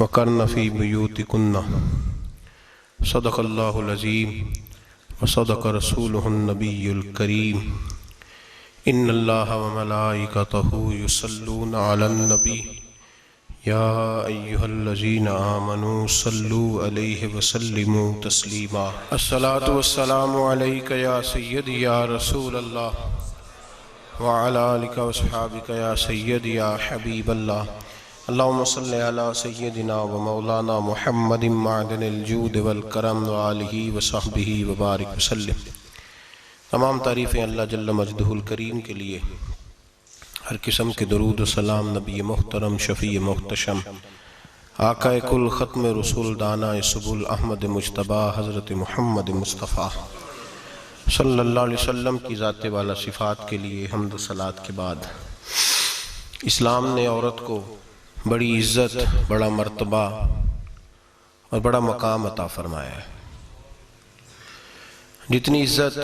वक़र्न फ़ी बुयूतिकुन्ना सदक़ल्लाहुल अज़ीम व सदक़ रसूलुहुन नबियुल करीम। इन्नल्लाहा व मलाइकतहु युसल्लूना अलन नबी या अय्युहल्लज़ीना आमनू सल्लू अलैहि व सल्लिमू तस्लीमा। अस्सलातु वस्सलामु अलैका या सय्यदी या रसूलल्लाह व अला आलिका व अस्हाबिका या सय्यदी या हबीबल्लाह। अल्लाहुम्मा सल्लि अला सय्यदिना व मौलाना मुहम्मदिन मअदनिल जूद वल करम व आलिहि व सहबिहि व बारिक वसल्लिम। तमाम तारीफ़ें अल्लाह जल्ल मजदहुल करीम के लिए। हर किस्म के दरूद व सलाम नबी मुहतरम शफ़ी मुहतशम आक़ाए कुल ख़त्म रसूल दाना सुबुल अहमद मुज्तबा हज़रत मुहम्मद मुस्तफ़ा सल्लल्लाहु अलैहि वसल्लम की ज़ात वाला सिफ़ात के लिए हम्द सलात के बाद, इस्लाम ने औरत को बड़ी इज़्ज़त, बड़ा मर्तबा और बड़ा मकाम अता फरमाया है। जितनी इज़्ज़त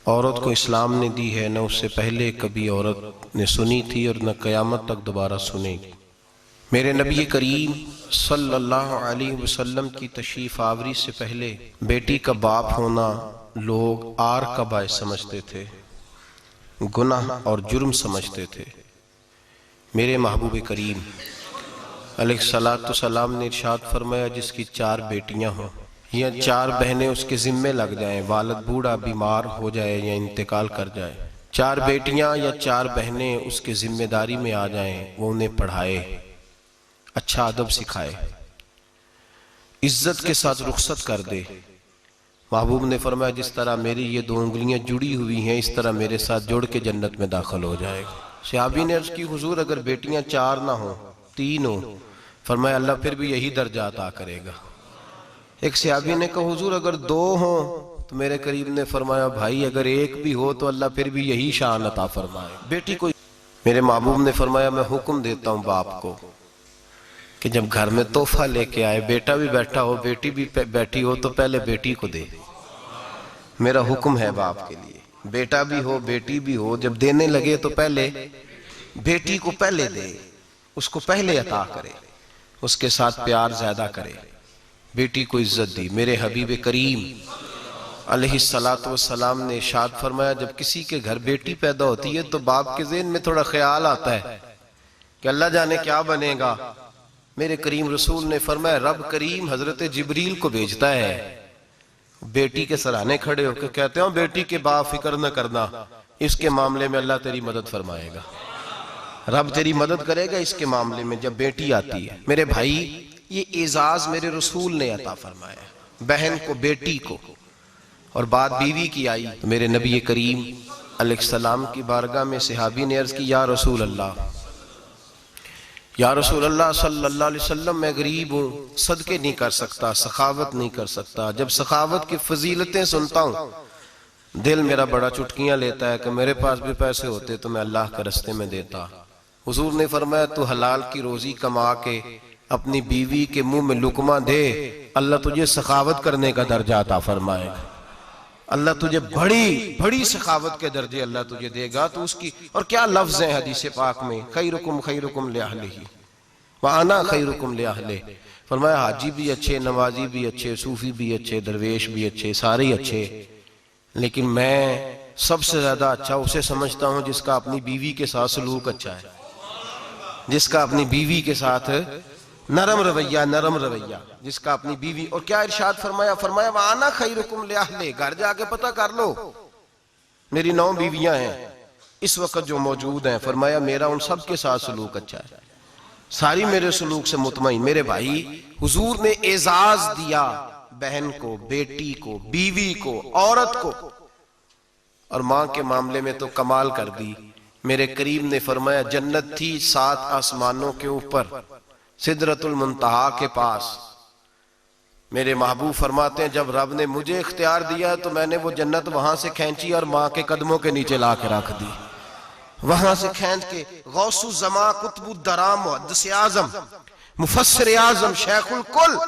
औरत को इस्लाम ने दी है, न उससे पहले कभी औरत ने सुनी थी और न क़यामत तक दोबारा सुनेगी। मेरे नबी करीम सल्लल्लाहु अलैहि वसल्लम की तशरीफ़ आवरी से पहले बेटी का बाप होना लोग आर का बायस समझते थे, गुनाह और जुर्म समझते थे। मेरे महबूब करीम अलैहिस्सलातु सलाम ने इरशाद फरमाया, जिसकी 4 बेटियां हों या 4 बहनें उसके ज़िम्मे लग जाएं, वालिद बूढ़ा बीमार हो जाए या इंतकाल कर जाए, 4 बेटियां या 4 बहनें उसके ज़िम्मेदारी में आ जाएं, वो उन्हें पढ़ाए, अच्छा अदब सिखाए, इज्जत के साथ रुखसत कर दे। महबूब ने फरमाया, जिस तरह मेरी ये 2 उंगलियां जुड़ी हुई हैं, इस तरह मेरे साथ जुड़ के जन्नत में दाखिल हो जाएगा। सहाबी ने अर्ज़ की, हुजूर अगर बेटियां 4 ना हो 3 हो? फरमाया, अल्लाह फिर भी यही दर्जा अता करेगा। एक सहाबी ने कहा, हुजूर अगर 2 हो? तो मेरे करीब ने फरमाया, भाई अगर 1 भी हो तो अल्लाह फिर भी यही शान अता फरमाए। बेटी को मेरे महबूब ने फरमाया, मैं हुक्म देता हूँ बाप को कि जब घर में तोहफा लेके आए, बेटा भी बैठा हो बेटी भी बैठी हो, तो पहले बेटी को दे। मेरा हुक्म है बाप के लिए, बेटा भी हो बेटी भी हो, जब देने लगे तो पहले बेटी को पहले दे, उसको पहले अता करे, उसके साथ प्यार ज्यादा करे, बेटी को इज्जत दी। मेरे हबीब करीम अलैहिस्सलातु वस्सलाम ने इरशाद फरमाया, जब किसी के घर बेटी पैदा होती है तो बाप के ज़हन में थोड़ा ख्याल आता है कि अल्लाह जाने क्या बनेगा। मेरे करीम रसूल ने फरमाया, रब करीम हजरत जिब्रील को भेजता है, बेटी के सराहने खड़े होकर कहते हो, बेटी के बाप फिक्र न करना, इसके मामले में अल्लाह तेरी मदद फरमाएगा, रब तेरी मदद करेगा इसके मामले में जब बेटी आती है। मेरे भाई, ये एजाज मेरे रसूल ने अता फरमाया, बहन को बेटी को, और बात बीवी की आई तो मेरे नबी करीम अलैहिस्सलाम की बारगाह में सहाबी ने अर्ज की, या रसूल अल्लाह, या रसूल अल्लाह सल्लल्लाहु अलैहि वसल्लम, मैं गरीब हूँ, सदके नहीं कर सकता, सखावत नहीं कर सकता। जब सखावत की फजीलतें सुनता हूँ दिल मेरा बड़ा चुटकियां लेता है कि मेरे पास भी पैसे होते तो मैं अल्लाह के रास्ते में देता। हुजूर ने फरमाया, तू हलाल की रोजी कमा के अपनी बीवी के मुंह में लुकमा दे, अल्लाह तुझे सखावत करने का दर्जा अता फरमाएगा, अल्लाह तुझे बड़ी बड़ी सखावत के दर्जे अल्लाह तुझे देगा। तो उसकी और क्या लफ्ज है हदीस पाक में, खैरुकुम ले अहलिही व अना खैरुकुम ले अहले। फरमाया, हाजी भी अच्छे, नमाजी भी अच्छे, सूफी भी अच्छे, दरवेश भी अच्छे, सारे ही अच्छे, लेकिन मैं सबसे ज्यादा अच्छा उसे समझता हूँ जिसका अपनी बीवी के साथ सलूक अच्छा है, जिसका अपनी बीवी के साथ नरम रवैया, जिसका अपनी बीवी। और क्या इरशाद फरमाया, फरमाया, वाना खैरुकुम ले अहले, घर जाके पता कर लो, मेरी 9 बीवियां हैं इस वक्त जो मौजूद हैं, फरमाया मेरा उन सब के साथ सलूक अच्छा है, सारी मेरे सलूक से मुतमईन। मेरे भाई, हुजूर ने एजाज दिया बहन को, बेटी को, बीवी को, औरत को, और मां के मामले में तो कमाल कर दी। मेरे करीम ने फरमाया, जन्नत थी 7 आसमानों के ऊपर, सिदरतुल मुंतहा के पास। मेरे महबूब फरमाते हैं, जब रब ने मुझे इख्तियार दिया तो मैंने वो जन्नत वहां से खींची और मां के कदमों के नीचे ला के रख दी। वहां से खींच के गौसु जमा, कुतुबुद्दराम, मुहद्दिस आजम, मुफस्सिर आजम, शेखुल कुल,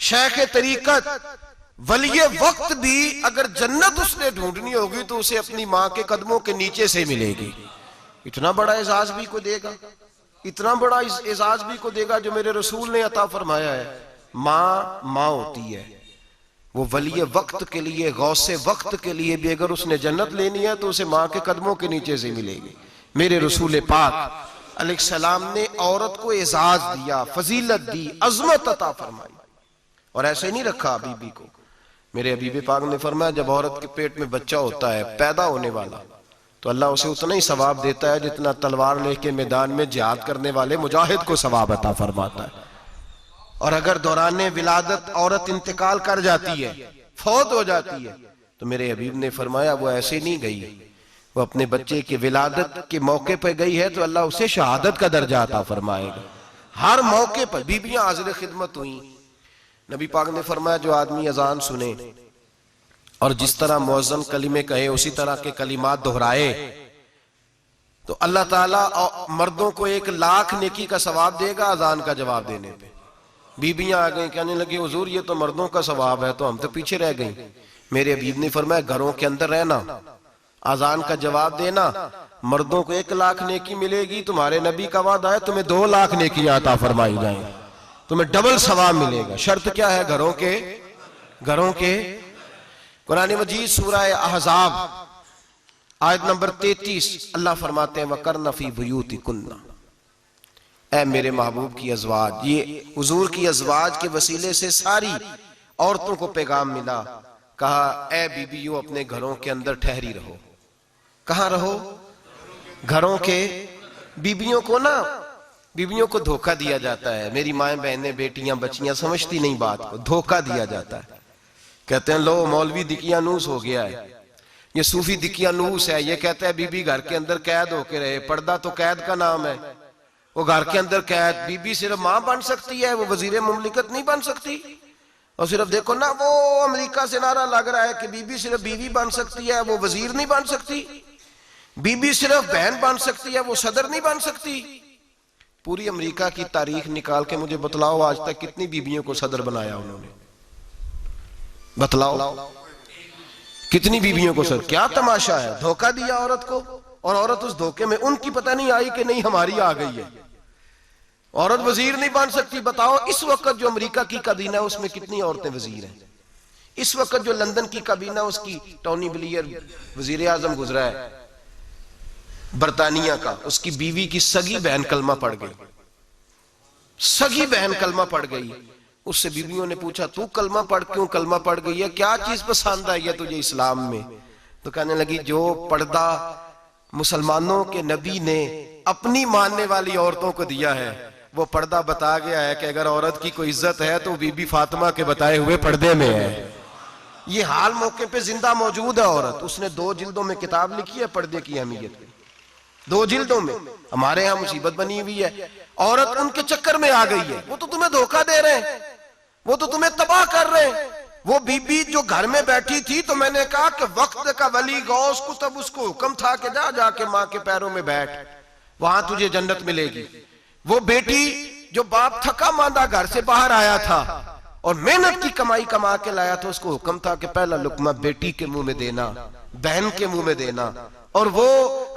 शेख तरीकत, वली वक्त भी अगर जन्नत उसने ढूंढनी होगी तो उसे अपनी मां के कदमों के नीचे से मिलेगी। इतना बड़ा एजाज भी को देगा, इतना बड़ा एजाज भी को देगा जो मेरे रसूल ने अता फरमाया है। माँ माँ होती है, वो वली वक्त के लिए, गौसे वक्त के लिए भी अगर उसने जन्नत लेनी है तो उसे माँ के कदमों के नीचे से मिलेगी। मेरे रसूल पाक अलैहिस्सलाम ने औरत को एजाज दिया, फजीलत दी, अजमत अता फरमाई, और ऐसे नहीं रखा बीबी को। मेरे हबीब पाक ने फरमाया जब औरत के पेट में बच्चा होता है पैदा होने वाला, तो अल्लाह उसे उतना ही सवाब देता है जितना तलवार लेके मैदान में जिहाद करने वाले मुजाहिद को सवाब अता फरमाता है। और अगर दौरान विलादत औरत इंतकाल कर जाती है, फौत हो जाती है, तो मेरे हबीब ने फरमाया वो ऐसे नहीं गई, वो अपने बच्चे की विलादत के मौके पर गई है तो अल्लाह उसे शहादत का दर्जा अता फरमाएगा। हर मौके पर बीबियां हाजिर खिदमत हुई। नबी पाक ने फरमाया जो आदमी अजान सुने और जिस तरह मुअज्जिन कलिमे कहे उसी तरह के कलिमात दोहराए तो अल्लाह ताला मर्दों को 1,00,000 नेकी का सवाब देगा अजान का जवाब देने पे। बीबियां आ गई, कहने लगी हुजूर ये तो मर्दों का सवाब है, तो हम तो पीछे रह गई। मेरे हबीब ने फरमाया घरों के अंदर रहना, अजान का जवाब देना, मर्दों को 1,00,000 नेकी मिलेगी। तुम्हारे नबी का वादा है तुम्हें 2,00,000 नेकियां अता फरमाई जाएंगी, तुम्हें डबल सवाब मिलेगा। शर्त क्या है? घरों के कुरान मजीद सूरह अहज़ाब आयत नंबर 33 अल्लाह फरमाते हैं वकरना फी बुयूतिकुन्ना, ऐ मेरे महबूब की अज़वाज, ये हुजूर की अज़वाज के वसीले से सारी औरतों को पैगाम मिला। कहा ऐ बीबियों अपने घरों के अंदर ठहरी रहो। कहां रहो? घरों के। बीबियों को धोखा दिया जाता है। मेरी माएँ बहनें बेटियां बच्चियां समझती नहीं बात को, धोखा दिया जाता है। कहते हैं लो मौलवी दिकियानूस हो गया है, ये सूफी दिकियानूस है, ये कहता है बीबी घर के अंदर कैद होके रहे। पर्दा तो कैद का नाम है, वो घर के अंदर कैद। बीबी सिर्फ मां बन सकती है, वो वजीर मुमलिकत नहीं बन सकती। और सिर्फ देखो ना वो अमेरिका से नारा लग रहा है कि बीबी सिर्फ बीवी बन सकती है, वो वजीर नहीं बन सकती। बीबी सिर्फ बहन बन सकती है, वो सदर नहीं बन सकती। पूरी अमेरिका की तारीख निकाल के मुझे बतलाओ आज तक कितनी बीबियों को सदर बनाया उन्होंने, बतलाओ कितनी बीबियों को सदर। क्या तमाशा है, धोखा दिया औरत को, और औरत उस धोखे में उनकी पता नहीं आई कि नहीं हमारी आ गई है। औरत वजीर नहीं बन सकती। बताओ इस वक्त जो अमेरिका की काबीना है उसमें कितनी औरतें वजीर हैं? इस वक्त जो लंदन की काबीना उसकी टोनी ब्लेयर वजीर आजम गुजरा है बरतानिया का, उसकी बीवी की सगी बहन कलमा पड़ गई। सगी बहन कलमा पड़ गई। उससे बीवियों ने पूछा तू कलमा पढ़ क्यों कलमा पड़ गई है, क्या चीज पसंद आई है तुझे इस्लाम में? तो कहने लगी जो पर्दा मुसलमानों के नबी ने अपनी मानने वाली औरतों को दिया है वो पर्दा बता गया है कि अगर औरत की कोई इज्जत है तो बीबी फातिमा के बताए हुए पर्दे में है। ये हाल मौके पे जिंदा मौजूद है औरत। उसने 2 जिल्दों में किताब लिखी है पर्दे की अहमियत की, 2 जिल्दों में। हमारे यहाँ मुसीबत बनी हुई है, औरत उनके चक्कर में आ गई है। वो तो तुम्हें धोखा दे रहे हैं, वो तो तुम्हें तबाह कर रहे हैं। वो बीबी जो घर में बैठी थी तो मैंने कहा कि वक्त का वली गौस को तब उसको हुक्म था कि जा जाके माँ के पैरों में बैठ, वहां तुझे जन्नत मिलेगी। वो बेटी जो बाप थका मांदा घर से बाहर आया था और मेहनत की कमाई कमा के लाया था, उसको हुक्म था कि पहला लुकमा बेटी के मुंह में देना, बहन के मुंह में देना। और वो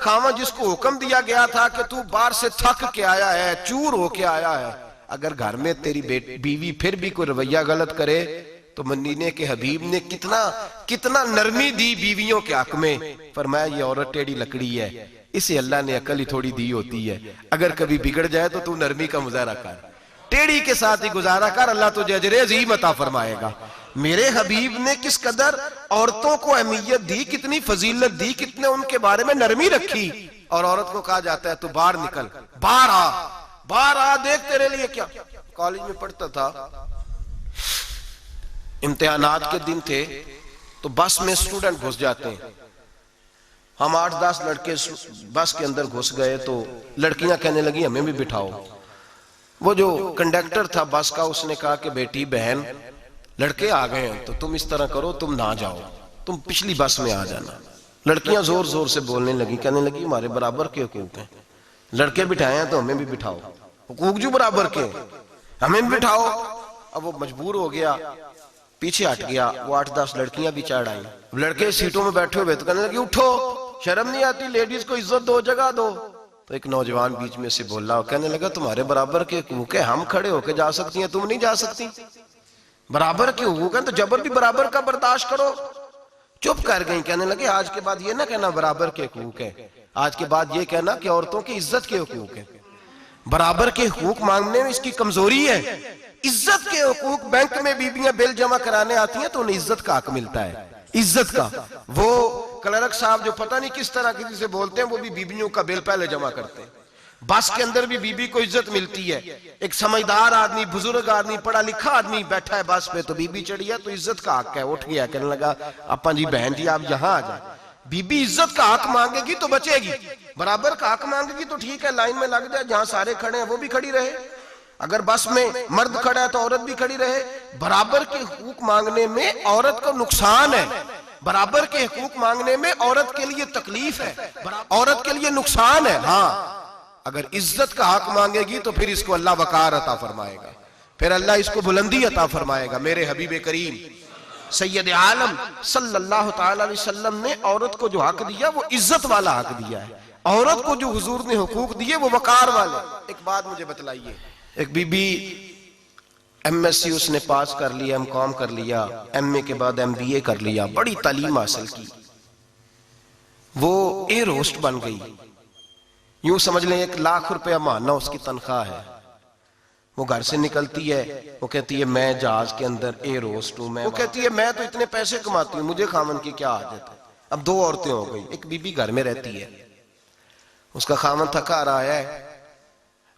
खामा जिसको हुक्म दिया गया था कि तू बाहर से थक के आया है, चूर होके आया है, अगर घर में तेरी बीवी फिर भी कोई रवैया गलत करे तो मदीने के हबीब ने कितना नरमी दी बीवियों के हक में। फरमाया ये औरत टेढ़ी लकड़ी है, इसे अल्लाह ने अकल ही थोड़ी दी होती है, अगर कभी बिगड़ जाए तो तू नरमी का मुजाहरा कर, टेढ़ी के साथ ही गुजारा कर, अल्लाह तुझे अजर अज़ीम अता फरमाएगा। मेरे हबीब ने किस कदर औरतों को अहमियत दी, कितनी फजीलत दी, कितने उनके बारे में नरमी रखी। और औरत को कहा जाता है तू बाहर निकल, बाहर आ, देख तेरे लिए क्या। कॉलेज में पढ़ता था, इम्तिहानात के दिन थे तो बस में स्टूडेंट घुस जाते हैं। हम 8-10 लड़के बस के अंदर घुस गए तो लड़कियां कहने लगी हमें भी बिठाओ। वो जो कंडक्टर था बस का उसने कहा कि बेटी बहन लड़के आ गए हैं तो तुम इस तरह करो, तुम ना जाओ, तुम पिछली बस में आ जाना। लड़कियां जोर जोर से बोलने लगी, कहने लगी हमारे बराबर के हुकूक हैं, लड़के बिठाए हैं तो हमें भी बिठाओ, हुकूक जो बराबर के हमें भी बिठाओ। अब वो मजबूर हो गया, पीछे हट गया। वो 8-10 लड़कियां भी चढ़ आई। लड़के सीटों में बैठे हुए तो कहने लगी उठो, शर्म नहीं आती, लेडीज को इज्जत दो, जगह दो। तो एक नौजवान बीच में से बोला और कहने लगा तुम्हारे बराबर के हुकूक है, हम खड़े होके जा सकती हैं, तुम नहीं जा सकती। बराबर के हुकूक है तो जबर भी बराबर का बर्दाश्त करो। चुप कर गई। कहने लगे आज के बाद ये ना कहना बराबर के हुकूक है, आज के बाद ये कहना कि औरतों की इज्जत के हुकूक है। बराबर के हुकूक मांगने में इसकी कमजोरी है। इज्जत के हुकूक, बैंक में बीबियां बिल जमा कराने आती हैं तो उन्हें इज्जत का हक मिलता है, इज्जत का। वो क्लर्क साहब जो पता नहीं किस तरह किसी से बोलते हैं, वो भी बीबियों का बिल पहले जमा करते हैं। बस के अंदर भी बीबी को इज्जत मिलती है। एक समझदार आदमी, बुजुर्ग आदमी, पढ़ा लिखा आदमी बैठा है बस पे, तो बीबी चढ़ी है तो इज्जत का हक है। उठ गया, कहने लगा अपा जी बहन जी आप यहाँ आ जाए। बीबी इज्जत का हक मांगेगी तो बचेगी, बराबर का हक मांगेगी तो ठीक है, लाइन में लग जाए, जहां सारे खड़े हैं वो भी खड़ी रहे। अगर बस में मर्द खड़ा है तो औरत भी खड़ी रहे। बराबर के हुकूक मांगने में औरत को नुकसान है, बराबर के हुकूक मांगने में औरत के लिए तकलीफ है, औरत के लिए नुकसान है। हाँ, अगर इज्जत का हक मांगेगी तो फिर इसको अल्लाह वकार अता फरमाएगा, फिर अल्लाह इसको बुलंदी अता फरमाएगा। मेरे हबीब करीम सैयद आलम सल्लल्लाहु तआला अलैहि वसल्लम ने औरत को जो हक दिया वो इज्जत वाला हक दिया है। औरत को जो हुजूर ने हुकूक दिए वो वकार वाले। एक बात मुझे बतलाइए, एक बीबी एमएससी उसने पास कर लिया, एमकॉम कर लिया, एमए के बाद एमबीए कर लिया, बड़ी तालीम हासिल की, वो एयर होस्ट बन गई। यूं समझ लें 1 लाख रुपया महीना उसकी तनख्वाह है। वो घर से निकलती है, वो कहती है मैं जहाज के अंदर एयर होस्ट हूं। वो कहती है मैं तो इतने पैसे कमाती हूँ, मुझे खामन की क्या आदत है। अब 2 औरतें हो गई, एक बीबी घर में रहती है, उसका खामन थका रहा है,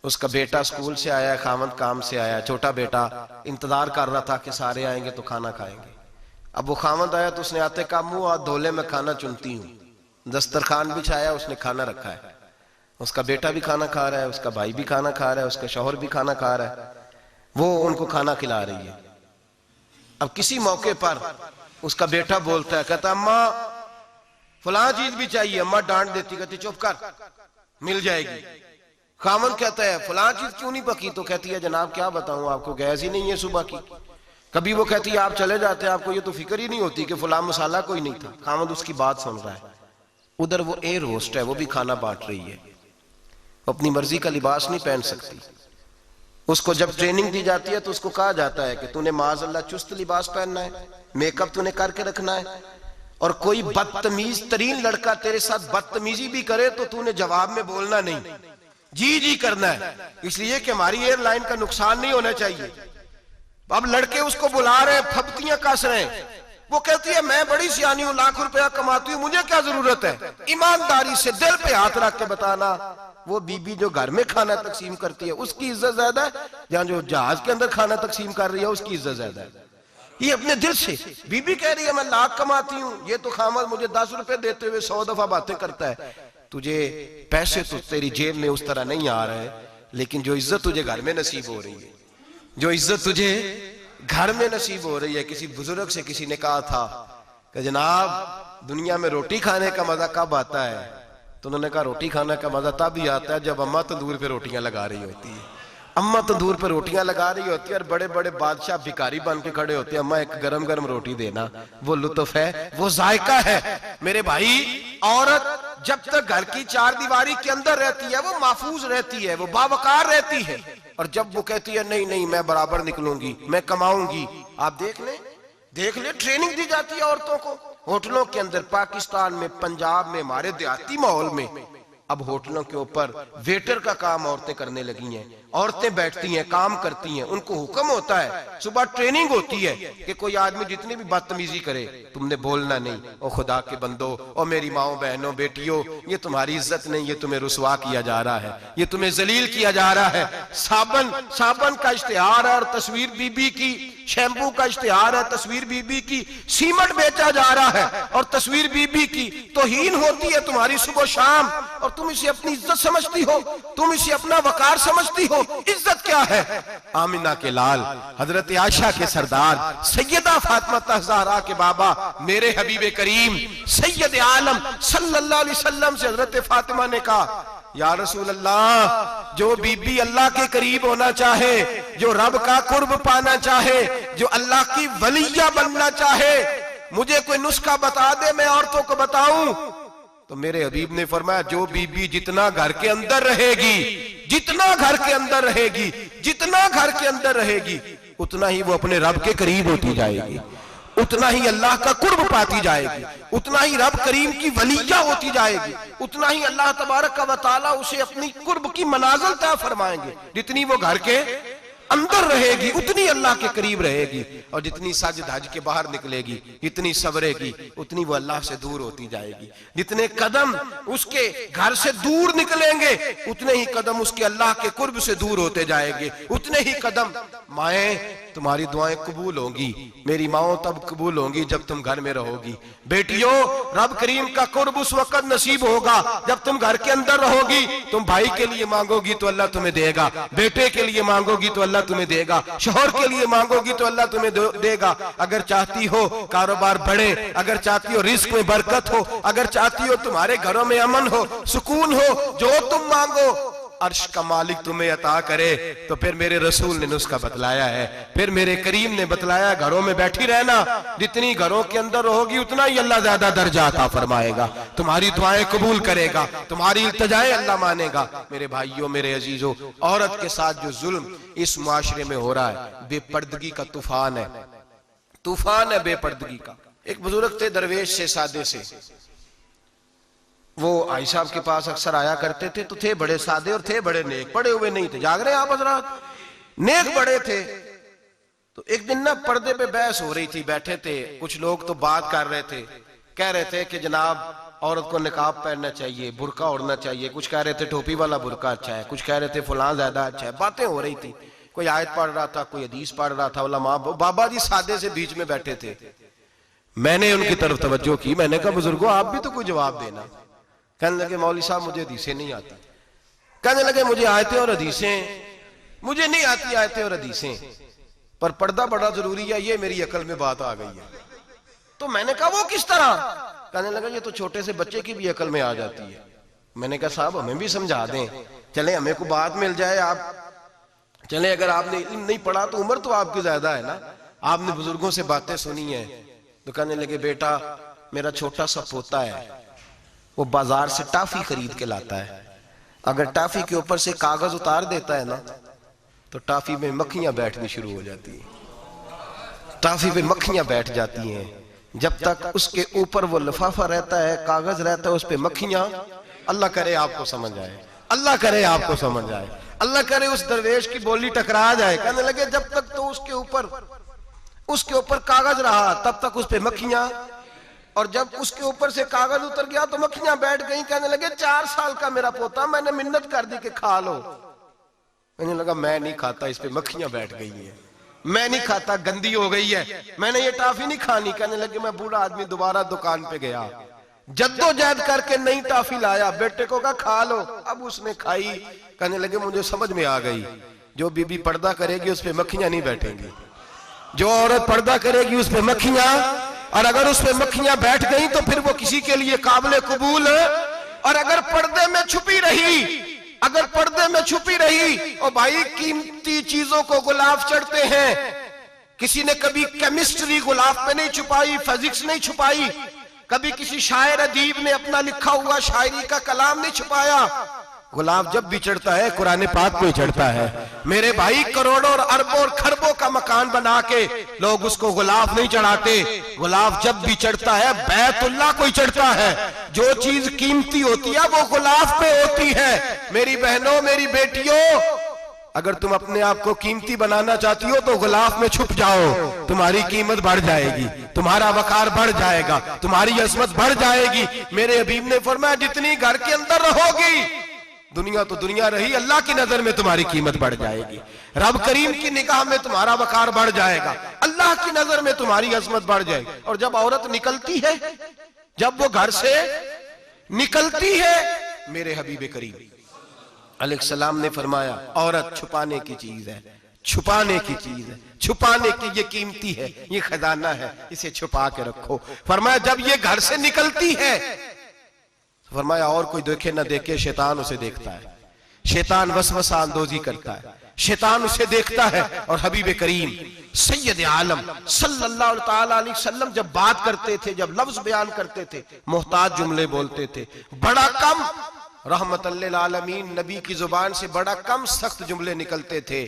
उसका बेटा स्कूल से आया, खामन काम से आया, छोटा बेटा इंतजार कर रहा था कि सारे आएंगे तो खाना खाएंगे। अब वो खामन आया तो उसने आते का मुंह हाथ धोले में खाना चुनती हूँ, दस्तरखान बिछाया, उसने खाना रखा है, उसका बेटा भी खाना खा रहा है, उसका भाई भी खाना खा रहा है, उसका शौहर भी खाना खा रहा है, वो उनको खाना खिला रही है। अब किसी मौके पर उसका बेटा बोलता है, कहता अम्मा फलां चीज भी चाहिए। अम्मा डांट देती, कहती चुप कर, मिल जाएगी। खामन कहता है फलां चीज क्यों नहीं पकी? तो कहती है जनाब क्या बताऊं आपको, गैस ही नहीं है सुबह की। कभी वो कहती है आप चले जाते हैं, आपको ये तो फिक्र ही नहीं होती कि फलां मसाला कोई नहीं था। खामन उसकी बात सुन रहा है। उधर वो एयर होस्ट है, वो भी खाना बांट रही है, अपनी मर्जी का लिबास नहीं पहन सकती। उसको जब ट्रेनिंग दी जाती है तो उसको कहा जाता है कि तूने माज़अल्लाह चुस्त लिबास पहनना है, मेकअप तूने करके रखना है, और कोई बदतमीज तरीन लड़का तेरे साथ बदतमीजी भी करे तो तूने जवाब में बोलना नहीं, जी जी करना है, इसलिए कि हमारी एयरलाइन का नुकसान नहीं होना चाहिए। अब लड़के उसको बुला रहे, फब्तियां कस रहे हैं, वो कहती है मैं बड़ी सियानी हूं, लाख रुपया कमाती हूं, मुझे क्या जरूरत है। ईमानदारी से दिल पे हाथ रख के बताना, वो बीबी जो घर में खाना तकसीम करती है उसकी इज्जत ज्यादा है, या जो जहाज के अंदर खाना तकसीम कर रही है उसकी इज्जत ज्यादा है। ये अपने दिल से बीबी कह रही है मैं लाख कमाती हूं, ये तो खामद मुझे 10 रुपए देते हुए 100 दफा बातें करता है। तुझे पैसे तो तेरी जेब में उस तरह नहीं आ रहे, लेकिन जो इज्जत तुझे घर में नसीब हो रही है, जो इज्जत तुझे घर में नसीब हो रही है। किसी बुजुर्ग से किसी ने कहा था कि जनाब दुनिया में रोटी खाने का मजा कब आता है? तो उन्होंने कहा रोटी खाने का मजा तब ही आता है जब अम्मा तंदूर पे रोटियां लगा रही होती है। अम्मा तंदूर पे रोटियां लगा रही होती है और बड़े बड़े बादशाह भिखारी बन के खड़े होते हैं, अम्मा एक गरम गरम रोटी देना। वो लुत्फ है, वो जायका है। मेरे भाई, औरत जब तक घर की 4 दीवारी के अंदर रहती है वो महफूज रहती है, वो बावकार रहती है। और जब वो कहती है नहीं नहीं मैं बराबर निकलूंगी, मैं कमाऊंगी, आप देख ले ट्रेनिंग दी जाती है औरतों को होटलों के अंदर। पाकिस्तान में, पंजाब में, हमारे देहाती माहौल में अब होटलों के ऊपर वेटर का काम औरतें करने लगी हैं। औरतें बैठती हैं, काम करती हैं, उनको हुक्म होता है, सुबह ट्रेनिंग होती है कि कोई आदमी जितनी भी बदतमीजी करे तुमने बोलना नहीं। ओ खुदा के बंदो, ओ मेरी माओ बहनों बेटियों, ये तुम्हारी इज्जत नहीं, ये तुम्हें रुसवा किया जा रहा है, ये तुम्हें जलील किया जा रहा है। साबन का इश्तिहार है और तस्वीर बीबी की, शैम्पू का इश्तिहार है, तस्वीर बीबी की, सीमेंट बेचा जा रहा है और तस्वीर बीबी की। तौहीन होती है तुम्हारी सुबह शाम, और तुम इसे अपनी इज्जत समझती हो, तुम इसे अपना वकार समझती हो। इज्जत क्या है? आमिना के लाल, हजरत आयशा के सरदार, सैयदा फातिमा ज़हरा के बाबा, मेरे हबीब करीम सैयद आलम सल्लल्लाहु अलैहि वसल्लम से हजरत फातिमा ने कहा या रसूल अल्लाह, जो बीबी अल्लाह के करीब होना चाहे, जो रब का कुर्ब पाना चाहे, जो अल्लाह की वलिया बनना चाहे, मुझे कोई नुस्खा बता दे, मैं औरतों को बताऊं। तो मेरे हबीब ने फरमाया जो बीबी जितना घर के अंदर रहेगी, जितना घर के अंदर रहेगी, जितना घर के अंदर रहेगी, उतना ही वो अपने रब के करीब होती जाएगी, उतना ही अल्लाह का कुर्ब पाती जाएगी, उतना ही रब करीम की वलिया होती जाएगी, उतना ही अल्लाह तबारक व तआला उसे अपनी कुर्ब की मनाजिल तय फरमाएंगे। जितनी वो घर के अंदर रहेगी उतनी अल्लाह के करीब रहेगी, और जितनी सज धज के बाहर निकलेगी, जितनी सबरेगी, उतनी वो अल्लाह से दूर होती जाएगी। जितने कदम उसके घर से दूर निकलेंगे उतने ही कदम उसके अल्लाह के कुर्ब से दूर होते जाएंगे, उतने ही कदम। माएं, तुम्हारी दुआएं कबूल होंगी, मेरी माओ तब कबूल होंगी जब तुम घर में रहोगी। बेटियों, रब करीम का कुर्ब उस वक्त नसीब होगा जब तुम घर के अंदर रहोगी। तुम भाई के लिए मांगोगी तो अल्लाह तुम्हें देगा, बेटे के लिए मांगोगी तो अल्लाह तुम्हें देगा, शोहर के लिए मांगोगी तो अल्लाह तुम्हें देगा। अगर चाहती हो कारोबार बढ़े, अगर चाहती हो रिस्क में बरकत हो, अगर चाहती हो तुम्हारे घरों में अमन हो, सुकून हो, जो तुम मांगो अर्श का मालिक तुम्हें अता करे। तो फिर मेरे रसूल ने नुस्खा बतलाया है, फिर मेरे करीम ने बतलाया, घरों में बैठी रहना, जितनी घरों के अंदर रहोगी उतना ही अल्लाह ज्यादा दर्जा अता फरमाएगा, तुम्हारी दुआएं कबूल करेगा, तुम्हारी इल्तिजाएं अल्लाह मानेगा। मेरे भाइयों, मेरे अजीजों, औरत के साथ जो जुल्म इस मुआशरे में हो रहा है, बेपर्दगी का तूफान है, तूफान है बेपर्दगी का। एक बुजुर्ग थे दरवेश से, सादे से, वो आई साहब के पास अक्सर आया करते थे, तो थे बड़े सादे और थे बड़े नेक, पढ़े हुए नहीं थे, जाग रहे हैं आप हजरात, नेक बड़े थे। तो एक दिन ना पर्दे पे बहस हो रही थी, बैठे थे कुछ लोग, तो बात कर रहे थे, कह रहे थे कि जनाब औरत को निकाब पहनना चाहिए, बुरका ओढ़ना चाहिए, कुछ कह रहे थे टोपी वाला बुरका अच्छा है, कुछ कह रहे थे फलां ज्यादा अच्छा है। बातें हो रही थी, कोई आयत पढ़ रहा था, कोई हदीस पढ़ रहा था, उलमा बाबा जी सादे से बीच में बैठे थे। मैंने उनकी तरफ तवज्जो की, मैंने कहा बुजुर्गो आप भी तो कोई जवाब देना। कहने लगे मौलवी साहब मुझे हदीसें नहीं आती। कहने लगे मुझे आयतें और हदीसें मुझे नहीं आती, आयतें और हदीसें, पर पर्दा बड़ा जरूरी है, ये मेरी अकल में बात आ गई है। तो मैंने कहा वो किस तरह? कहने लगा ये तो छोटे से बच्चे की भी अकल में आ जाती है। मैंने कहा साहब हमें भी समझा दें, चले हमें को बात मिल जाए, आप चले, अगर आपने इल्म नहीं पढ़ा तो उम्र तो आपकी ज्यादा है ना, आपने बुजुर्गों से बातें सुनी है। तो कहने लगे बेटा मेरा छोटा सा पोता है, वो बाजार से टाफी खरीद के लाता है, अगर टाफी के ऊपर से कागज उतार देता है ना तो टाफी में मक्खियां बैठनी शुरू हो जाती है, टाफी पे मक्खियां बैठ जाती हैं। जब तक उसके ऊपर वो लिफाफा रहता है, कागज रहता है, उस पे मक्खियां, अल्लाह करे आपको समझ आए, अल्लाह करे आपको समझ आए, अल्लाह करे उस दरवेश की बोली टकरा जाए। कहने लगे जब तक तो उसके ऊपर कागज रहा तब तक उस पे मक्खियां, और जब उसके ऊपर से कागज उतर गया तो मक्खियां बैठ गई। कहने लगे 4 साल का मेरा पोता, मैंने मिन्नत कर दी कि खा लो। कहने लगा मैं नहीं खाता, इस पे मक्खियां बैठ गई है, मैं नहीं खाता, गंदी हो गई है, मैंने ये टाफी नहीं खानी। कहने लगे मैं बूढ़ा आदमी दोबारा दुकान पे गया, जद्दोजहद करके नई टाफी लाया, बेटे को कहा खा लो, अब उसने खाई। कहने लगे मुझे समझ में आ गई, जो बीबी पर्दा करेगी उस पे मक्खियां नहीं बैठेंगी, जो औरत पर्दा करेगी उस पे मक्खियां, और अगर उस पे मक्खियां बैठ गई तो फिर वो किसी के लिए काबिल कबूल है। और अगर पर्दे में छुपी रही, अगर पर्दे में छुपी रही, और भाई कीमती चीजों को गुलाब चढ़ते हैं, किसी ने कभी केमिस्ट्री गुलाब पे नहीं छुपाई, फिजिक्स नहीं छुपाई, कभी किसी शायर अदीब ने अपना लिखा हुआ शायरी का कलाम नहीं छुपाया। गुलाब जब भी चढ़ता है कुरान पाक पे चढ़ता है। मेरे भाई करोड़ों और अरबों और खरबों का मकान बना के लोग उसको गुलाब नहीं चढ़ाते, गुलाब जब भी चढ़ता है बैतुल्लाह को ही चढ़ता है। जो चीज कीमती होती है वो गुलाब पे होती है। मेरी बहनों, मेरी बेटियों, अगर तुम अपने आप को कीमती बनाना चाहती हो तो गुलाब में छुप जाओ, तुम्हारी कीमत बढ़ जाएगी, तुम्हारा वकार बढ़ जाएगा, तुम्हारी अजमत बढ़ जाएगी। मेरे हबीब ने फरमाया जितनी घर के अंदर रहोगी, दुनिया तो दुनिया रही, अल्लाह की नजर में तुम्हारी कीमत बढ़ जाएगी, रब करीम की निगाह में तुम्हारा वकार बढ़ जाएगा, अल्लाह की नजर में तुम्हारी अजमत बढ़ जाएगी। और जब औरत निकलती है, जब वो घर से निकलती है, मेरे हबीब करीम अलैहिस्सलाम ने फरमाया औरत छुपाने की चीज है, छुपाने की चीज है, छुपाने की, ये कीमती है, ये खजाना है, इसे छुपा के रखो। फरमाया जब ये घर से निकलती है, फरमाया और कोई देखे ना देखे, शैतान उसे देखता है, शैतान वसवसा अंदोजी करता है, शैतान उसे देखता है। और हबीब करीम सैयद आलम सल्लल्लाहु ताला अलैहि वसल्लम जब बात करते थे, जब लफ्ज बयान करते थे, मोहताज जुमले बोलते थे, बड़ा कम रहमतल लिल आलमीन नबी की जुबान से बड़ा कम सख्त जुमले निकलते थे।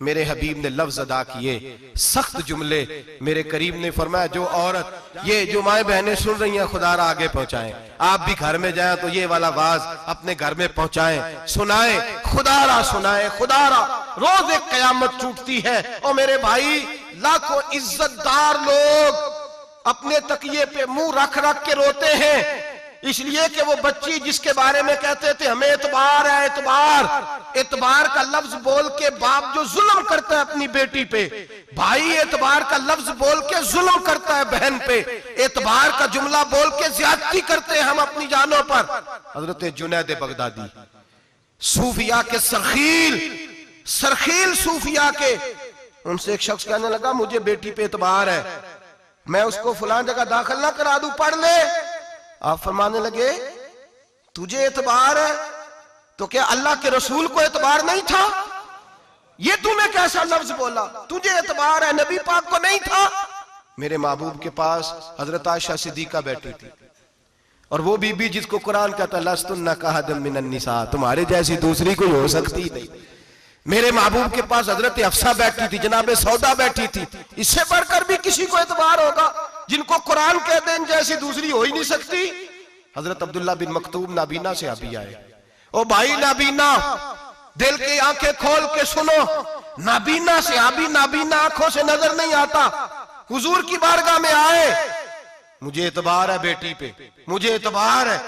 मेरे हबीब ने लफ्ज अदा किए सख्त जुमले। मेरे करीम ने फरमाया जो औरत, ये जो माए बहनें सुन रही हैं, खुदारा आगे पहुंचाएं। आप भी घर में जाएं तो ये वाला वाज अपने घर में पहुंचाएं, सुनाएं, खुदारा सुनाएं, खुदारा। रोज एक कयामत टूटती है और मेरे भाई लाखों इज्जतदार लोग अपने तकिए पे मुंह रख रख के रोते हैं, इसलिए कि वो बच्ची जिसके बारे में कहते थे हमें एतबार है, एतबार का लफ्ज बोल के बाप जो जुल्म करता है अपनी बेटी पे, भाई एतबार का लफ्ज बोल के जुल्म करता है बहन पे, एतबार का जुमला बोल के ज्यादती करते हैं हम अपनी जानों पर। हजरत जुनैद बगदादी सूफिया के सरखील सूफिया के, उनसे एक शख्स कहने लगा मुझे बेटी पे एतबार है, मैं उसको फलां जगह दाखिल ना करा दूं, पढ़ ले। आप फरमाने लगे तुझे एतबार है तो क्या अल्लाह के रसूल को एतबार नहीं था? ये तूने कैसा लफ्ज बोला? तुझे एतबार है, नबी पाक को नहीं था? मेरे महबूब के पास हजरत आयशा सिद्दीका बैठी थी, और वो बीबी जिसको कुरान कहता लस्तुन्ना कहदम मिनन निसा, तुम्हारे जैसी दूसरी कोई हो सकती नहीं। मेरे महबूब के पास हजरत अफसा बैठी थी, जनाबे सौदा बैठी थी। इससे बढ़कर भी किसी को एतबार होगा जिनको कुरान कहते हैं जैसी दूसरी हो ही नहीं सकती। हजरत अब्दुल्ला बिन मक्तूम नाबीना से अभी आए, ओ भाई नाबीना, दिल की आंखें खोल के सुनो, नाबीना से अभी, नाबीना आंखों से नजर नहीं आता, हुजूर की बारगाह में आए, मुझे एतबार है बेटी पे, मुझे एतबार है,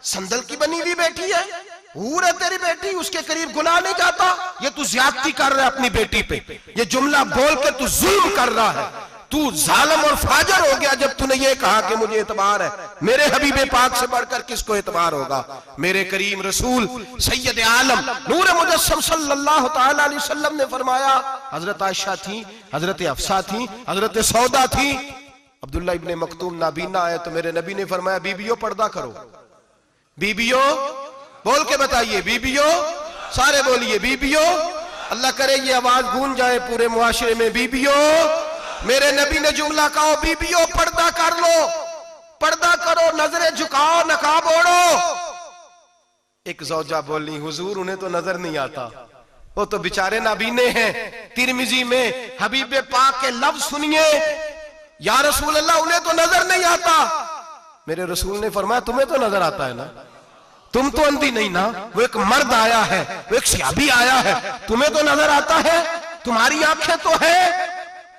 संदल की बनी हुई बेटी है, हूर है तेरी बेटी, उसके करीब गुनाह नहीं जाता, ये तू ज्यादती कर रहा है अपनी बेटी पे, ये जुमला बोल के तू जुल्म कर रहा है, तू जालिम और फाजर हो गया जब तूने ये कहा कि मुझे एतबार है। मेरे हबीबे पाक से बढ़कर किसको एतबार होगा? मेरे करीम रसूल सैयद आलम नूर मुजस्सम सल्लल्लाहु ताला अलैहि वसल्लम ने फरमाया, हजरत आयशा थी, हजरत अफसा थी, हजरत सौदा थी, अब्दुल्ला इब्ने मक्तूम नाबीना आए तो मेरे नबी ने फरमाया बीबियों पर्दा करो, बीबियों बोल के बताइए, बीबियों, सारे बोलिए बीबियों, अल्लाह करे ये आवाज गूंज जाए पूरे मुआशरे में, बीबियों। मेरे नबी ने जुमला कहा बीबियों पर्दा कर लो, पर्दा करो, नजरें झुकाओ, नकाब ओढ़ो। एक ज़ौजा बोली हुजूर उन्हें तो नजर नहीं आता, वो तो बेचारे नाबीने हैं। तिरमिजी में हबीबे पाक के लफ्ज सुनिए, या रसूल अल्लाह उन्हें तो नजर नहीं आता। मेरे रसूल ने फरमाया तुम्हें तो नजर आता है ना, तुम तो अंधी नहीं ना, वो एक मर्द आया है, वो एक सहाबी आया है, तुम्हें तो नजर आता है, तुम्हारी आंखें तो है,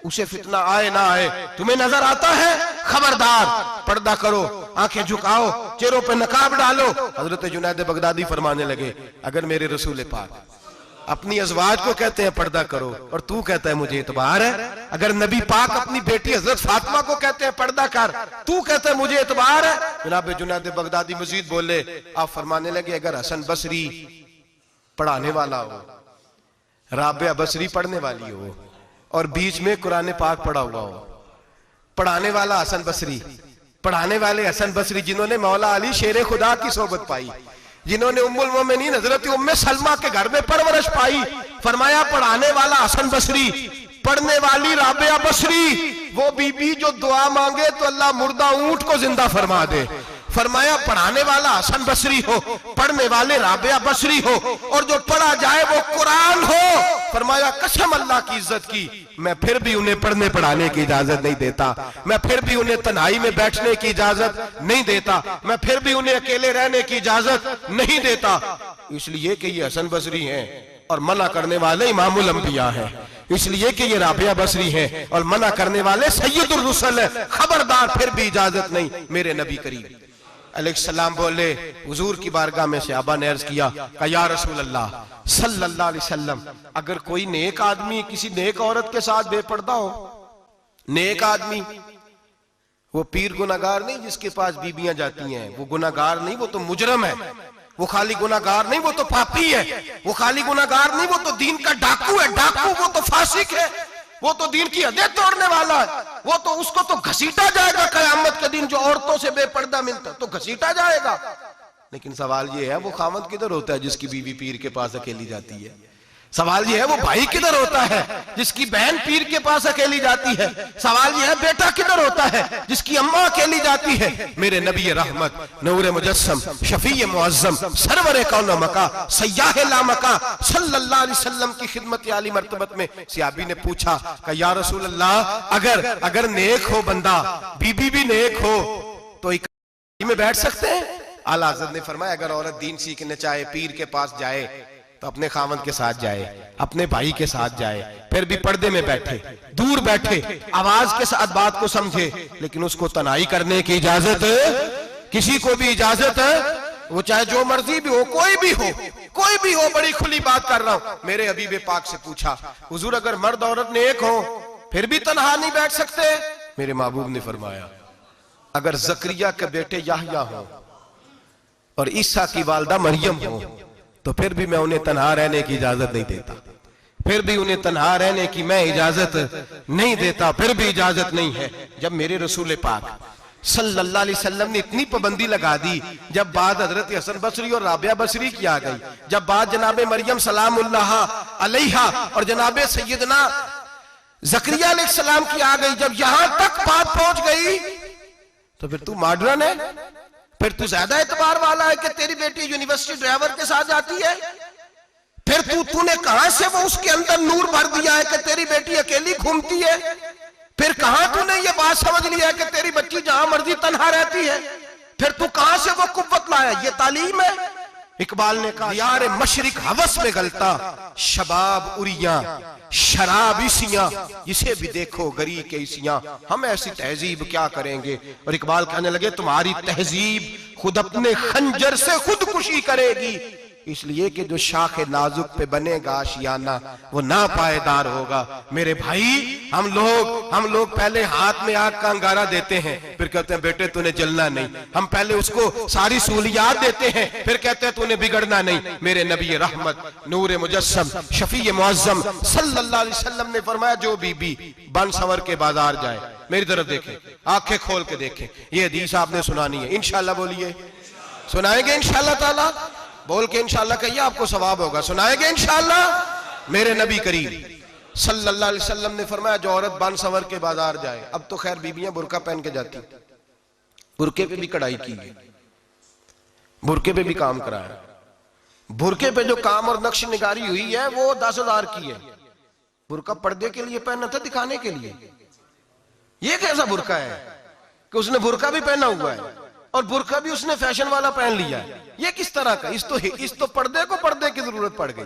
उसे फितना आए ना आए तुम्हें नजर आता है, खबरदार पर्दा करो, आंखें झुकाओ, चेहरों पे नकाब डालो। हजरत जुनैद बगदादी फरमाने लगे अगर मेरे रसूल पाक अपनी अज़वाज को कहते हैं पर्दा करो और तू कहता है मुझे एतबार है, अगर नबी पाक अपनी बेटी हजरत फातिमा को कहते हैं पर्दा कर, तू कहता है मुझे एतबार है। जनाब जुनैद बगदादी मजीद बोले, आप फरमाने लगे अगर हसन बसरी पढ़ाने वाला हो, राबिया बसरी पढ़ने वाली हो और बीच में कुरान पाक पढ़ा हुआ हो, पढ़ाने वाला हसन बसरी, पढ़ाने वाले हसन बसरी जिन्होंने मौला अली शेर खुदा की सोबत पाई, जिन्होंने उम्मुल मोमिनीन हजरत उम्मे सलमा के घर में परवरिश पाई, फरमाया पढ़ाने वाला हसन बसरी, पढ़ने वाली राबिया बसरी, वो बीबी जो दुआ मांगे तो अल्लाह मुर्दा ऊंट को जिंदा फरमा दे। फरमाया पढ़ाने वाला हसन बसरी हो, पढ़ने वाले राबिया बसरी हो, और जो पढ़ा जाए वो कुरान हो। फरमाया कसम अल्लाह की इज्जत की, मैं फिर भी उन्हें पढ़ने पढ़ाने की इजाजत नहीं देता, मैं फिर भी उन्हें तन्हाई में बैठने की इजाजत नहीं देता, मैं फिर भी उन्हें अकेले रहने की इजाजत नहीं देता, इसलिए कि ये हसन बसरी हैं और मना करने वाले इमामुल अंबिया हैं, इसलिए कि ये राबिया बसरी हैं और मना करने वाले सैयदुर रुसल हैं, खबरदार फिर भी इजाजत नहीं। मेरे नबी करीम अलैहिस्सलाम बोले, हुजूर की बारगाह में से अबा ने अर्ज किया कि या रसूल अल्लाह सल्लल्लाहु अलैहि वसल्लम, अगर कोई नेक आदमी किसी नेक औरत के साथ बेपर्दा हो, नेक आदमी, वो पीर गुनाहगार नहीं जिसके पास बीबियां जाती हैं, वो गुनाहगार नहीं, वो तो मुजरम है, वो खाली गुनाहगार नहीं, वो तो पापी है, वो खाली गुनाहगार नहीं, वो तो दीन का डाकू है, डाकू, वो तो फासिक है, वो तो दीन की हदें तोड़ने वाला है, वो तो उसको तो घसीटा जाएगा कयामत के दिन, जो औरतों से बेपर्दा मिलता तो घसीटा जाएगा। लेकिन सवाल ये है वो खामद किधर होता है जिसकी बीवी पीर के पास अकेली जाती है? सवाल ये है वो भाई किधर होता है जिसकी बहन पीर के पास अकेली जाती है। सवाल ये है बेटा किधर होता है जिसकी अम्मा अकेली जाती है। मेरे नबी रहमत नूर मुजस्सम शफी मुअज्जम सरवर कौन मका सयाह ला मका सल्लल्लाहु अलैहि वसल्लम की खिदमत आली मर्तबत में सहाबी ने पूछा कि या रसूल अल्लाह अगर नेक हो बंदा, बीबी भी नेक हो तो एक में बैठ सकते हैं? आला हज़रत ने फरमाया अगर औरत दीन सीखने चाहे, पीर के पास जाए तो अपने खामद के साथ जाए, अपने भाई के साथ जाए, फिर भी पर्दे में बैठे, दूर बैठे, आवाज के साथ बात को समझे, लेकिन उसको तनाई करने की इजाजत, किसी को भी इजाजत है, वो चाहे जो मर्जी भी हो, कोई भी हो, बड़ी खुली बात कर रहा हूं। मेरे हबीब पाक से पूछा हुजूर अगर मर्द औरत नेक हो फिर भी तन्हा नहीं बैठ सकते? मेरे महबूब ने फरमाया अगर जकरिया के बेटे याहया हो और ईसा की वालदा मरियम हो तो फिर भी मैं उन्हें तन्हा रहने की इजाजत नहीं देता, फिर भी उन्हें तन्हा रहने की मैं इजाजत नहीं देता, फिर भी इजाजत नहीं है। जब मेरे रसूल पाक सल्लल्लाहु अलैहि वसल्लम ने इतनी पाबंदी लगा दी, जब बात हजरत हसन बसरी और राबिया बसरी की आ गई, जब बात जनाबे मरियम सलामुल्लाह अलैहा और जनाबे सैयदना जकरिया अलैहिस्सलाम की आ गई, जब यहां तक बात पहुंच गई तो फिर तू मॉडर्न है, फिर तू ज्यादा एतबार वाला है कि तेरी बेटी यूनिवर्सिटी ड्राइवर के साथ जाती है, फिर तूने कहां से वो उसके अंदर नूर भर दिया है कि तेरी बेटी अकेली घूमती है, फिर कहां तूने ये बात समझ लिया है कि तेरी बच्ची जहां मर्जी तन्हा रहती है, फिर तू कहां से वो कुव्वत लाया? ये तालीम है। इकबाल ने कहा यार मशरिक हवस में गलता, शबाब उरिया शराब इसियां, जिसे भी देखो गरी के इसियां, हम ऐसी तहजीब क्या करेंगे? और इकबाल कहने लगे तुम्हारी तहजीब खुद अपने खंजर से खुदकुशी करेगी, इसलिए कि जो शाखे नाजुक पे बनेगा आशियाना वो ना पायदार होगा। मेरे भाई हम लोग पहले हाथ में आग का अंगारा देते हैं, फिर कहते हैं बेटे तूने जलना नहीं, हम पहले उसको सारी सहूलियात देते हैं, फिर कहते हैं तूने बिगड़ना नहीं। मेरे नबी रहमत नूर मुजस्सम शफी मुअज्जम सल्लल्लाहु अलैहि वसल्लम ने फरमाया जो बीबी बन संवर के बाजार जाए, मेरी तरफ देखे, आंखें खोल के देखे, ये हदीस आपने सुनानी है इंशाल्लाह, बोलिए सुनाएंगे इंशाल्लाह ताला, बोल के इंशाल्लाह कहिए आपको सवाब होगा, सुनाएंगे इंशाल्लाह। मेरे नबी करीम सल्लल्लाहु अलैहि वसल्लम ने फरमाया जो औरत बन संवर के बाजार जाए, अब तो खैर बीबियां बुरका पहन के जाती, बुरके पे भी कढ़ाई की है, बुरके पे भी काम कराया, बुरके पे जो काम और नक्श निगारी हुई है वो 10,000 की है। बुरका पर्दे के लिए पहना था, दिखाने के लिए। ये कैसा बुरका है कि उसने बुरका भी पहना हुआ है और बुरका भी उसने फैशन वाला पहन लिया है? ये किस तरह का? इस तो पर्दे को पर्दे की जरूरत पड़ गई।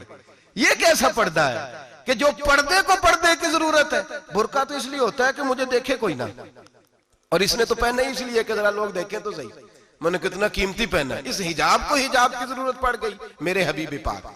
ये कैसा पर्दा है कि जो पर्दे को पर्दे की जरूरत है? बुरका तो इसलिए होता है कि मुझे देखे कोई ना, और इसने तो पहना ही इसलिए कि जरा लोग देखें तो सही, मैंने कितना कीमती पहना है। इस हिजाब को हिजाब की जरूरत पड़ गई। मेरे हबीब पाक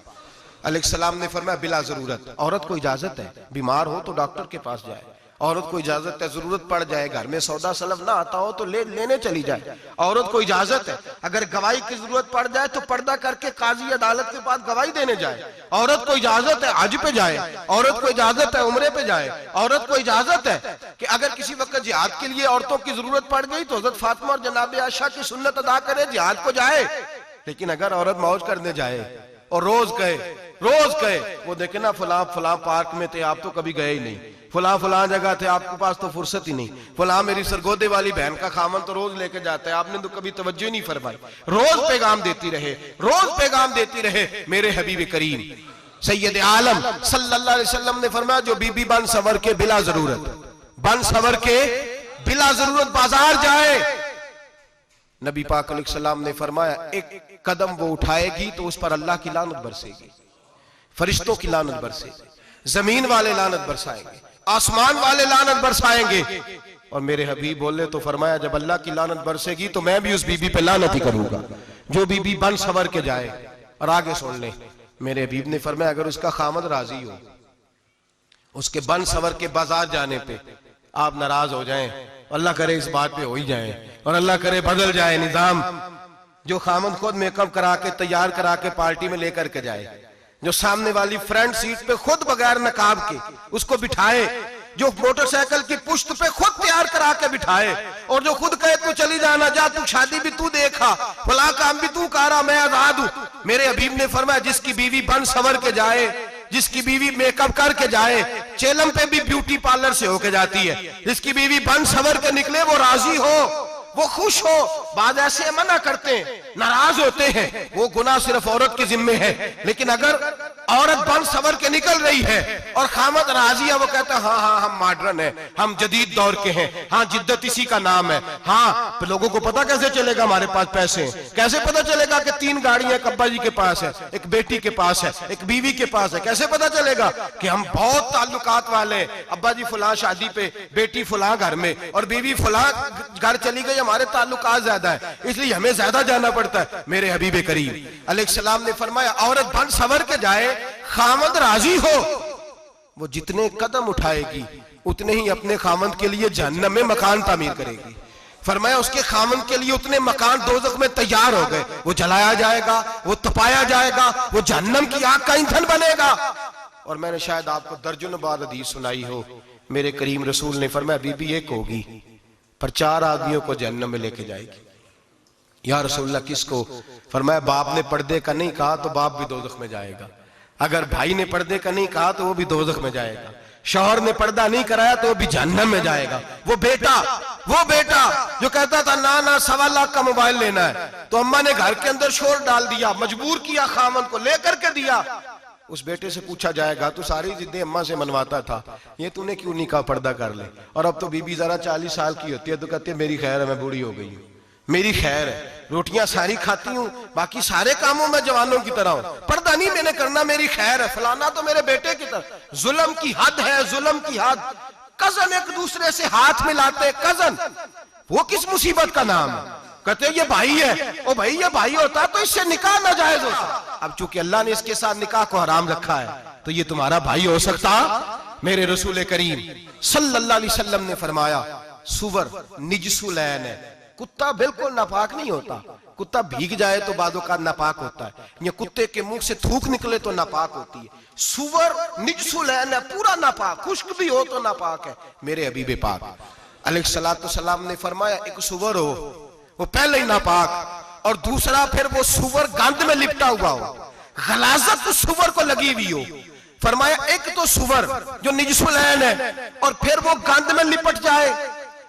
अलैहिस्सलाम ने फरमाया बिला जरूरत औरत को इजाजत है, बीमार हो तो डॉक्टर के पास जाए, औरत को इजाजत है, जरूरत पड़ जाए, घर में सौदा सलफ ना आता हो तो लेने चली जाए, औरत को इजाजत है। अगर गवाही की जरूरत पड़ जाए तो पर्दा करके काजी अदालत के पास गवाही देने जाए, औरत को इजाजत है हज पे जाए, औरत को इजाजत है उम्रे पे जाए, औरत को इजाजत है कि अगर किसी वक्त जिहाद के लिए औरतों की जरूरत पड़ गई तो हजरत फातिमा और जनाब आयशा की सुन्नत अदा करे, जिहाद को जाए। लेकिन अगर औरत मौज करने जाए और रोज कहे वो देखे ना फला पार्क में थे आप तो कभी गए ही नहीं, फला जगह थे आपके पास तो फुर्सत ही नहीं, फला मेरी सरगोदे वाली बहन का खामन तो रोज लेके जाता है, आपने तो कभी तवज्जो नहीं फरमाई। रोज पैगाम देती रहे। मेरे हबीब करीम सैयद आलम सल्लल्लाहु अलैहि वसल्लम ने फरमाया जो बीबी बन संवर के बिला जरूरत बाजार जाए, नबी पाक अलैहिस्सलाम ने फरमाया एक कदम वो उठाएगी तो उस पर अल्लाह की लानत बरसेगी, फरिश्तों की लानत बरसेगी, जमीन वाले लानत बरसाएंगे, आसमान वाले लानत बरसाएंगे। और मेरे हबीब बोले तो फरमाया जब अल्लाह की लानत बरसेगी तो मैं भी उस बीबी पे लानत ही करूंगा जो बीबी बन संवर के जाए। और आगे सुन ले, मेरे हबीब ने फरमाया अगर उसका खामद राजी हो उसके बन संवर के बाजार जाने पे, आप नाराज हो जाएं, अल्लाह करे इस बात पे हो ही जाए और अल्लाह करे बदल जाए निजाम, जो खामद खुद मेकअप करा के तैयार करा के पार्टी में लेकर के जाए, जो सामने वाली फ्रंट सीट पे खुद बगैर नकाब के उसको बिठाए, जो मोटरसाइकिल की पुश्त पे खुद तैयार करा के बिठाए, और जो खुद कहे तू चली जाना, जा तू शादी भी तू देखा, फला काम भी तू करा, मैं आजाद हूं। मेरे हबीब ने फरमाया जिसकी बीवी बन संवर के जाए जिसकी बीवी मेकअप करके जाए, चेलम पे भी ब्यूटी पार्लर से होके जाती है, जिसकी बीवी बन सवर के निकले वो राजी हो, वो खुश हो। बाद ऐसे मना करते हैं, नाराज होते हैं, वो गुनाह सिर्फ औरत के जिम्मे है। लेकिन अगर औरत बन सवर के निकल रही है और खामद राजी है, वो कहता है हाँ हाँ हम मॉडर्न है, हम जदीद दौर के हैं, हाँ जिद्दत इसी का नाम है। हाँ, लोगों को पता कैसे चलेगा हमारे पास पैसे हैं, कैसे पता चलेगा कि 3 गाड़ियां एक अब्बा जी के पास है, एक बेटी के पास है, एक बीवी के पास है, कैसे पता चलेगा कि हम बहुत ताल्लुकात वाले हैं, अब्बा जी फुला शादी पे, बेटी फुला घर में और बीवी फुला घर चली गई, हमारे ताल्लुकात ज्यादा है इसलिए हमें ज्यादा जाना पड़ता है। मेरे हबीब करीम अलैहिस्सलाम ने फरमाया औरत बन सवर के जाए, खामद राजी हो, वो जितने कदम उठाएगी उतने ही अपने खामद के लिए जहन्नम में मकान तामीर करेगी। फरमाया उसके खामद के लिए उतने मकान दोज़ख में तैयार हो गए, वो जलाया जाएगा, वो तपाया जाएगा, वो जहन्नम की आग का ईंधन बनेगा। और मैंने शायद आपको दर्जनों बार हदीस सुनाई हो, मेरे करीम रसूल ने फरमाया बीबी एक होगी पर 4 आदमियों को जहन्नम में लेके जाएगी। या रसूलल्लाह किसको? फरमाया बाप ने पर्दे का नहीं कहा तो बाप भी दोज़ख में जाएगा, अगर भाई ने पर्दे का नहीं कहा तो वो भी दोज़ख में जाएगा, शौहर ने पर्दा नहीं कराया तो वो भी जहन्नम में जाएगा। वो बेटा जो कहता था ना ना 1.25 लाख का मोबाइल लेना है, तो अम्मा ने घर के अंदर शोर डाल दिया, मजबूर किया, खामन को लेकर के दिया। उस बेटे से पूछा जाएगा तू सारी जिद्दें अम्मा से मनवाता था, ये तूने क्यों नहीं कहा पर्दा कर ले? और अब तो बीबी जरा 40 साल की होती है तो कहती है मेरी खैर है, मैं बूढ़ी हो गई हूँ, मेरी खैर है, रोटियां सारी खाती हूँ, बाकी सारे कामों में जवानों की तरह हूं, पर्दा नहीं मैंने करना, मेरी खैर है, फलाना तो मेरे बेटे की तरह। जुल्म की हद है, जुल्म की हद। कजन एक दूसरे से हाथ मिलाते, कजन, वो किस मुसीबत का नाम है? कहते ये भाई है, ओ भाई ये भाई होता तो इससे निकाह नाजायज होता। अब चूंकि अल्लाह ने इसके साथ निकाह को हराम रखा है तो ये तुम्हारा भाई हो सकता? मेरे रसूल करीम सल्लल्लाहु अलैहि वसल्लम ने फरमाया सुवर निजसुलैन है, कुत्ता बिल्कुल नापाक नहीं होता, कुत्ता भीग जाए तो बादों का नापाक होता है, या कुत्ते के मुंह से थूक निकले तो नापाक होती है। सुवर निजसुलैन है, पूरा नापाक, खुश्क भी हो तो नापाक है। मेरे हबीब पाक अलैहिस्सलातु सलाम ने फरमाया एक सुवर हो वो पहले ही नापाक, और दूसरा फिर वो सुवर गंद में लिपटा हुआ हो, गलाजत तो सुवर को लगी हुई हो। फरमाया एक तो सुवर जो निजसुलैन है और फिर वो गंद में लिपट जाए,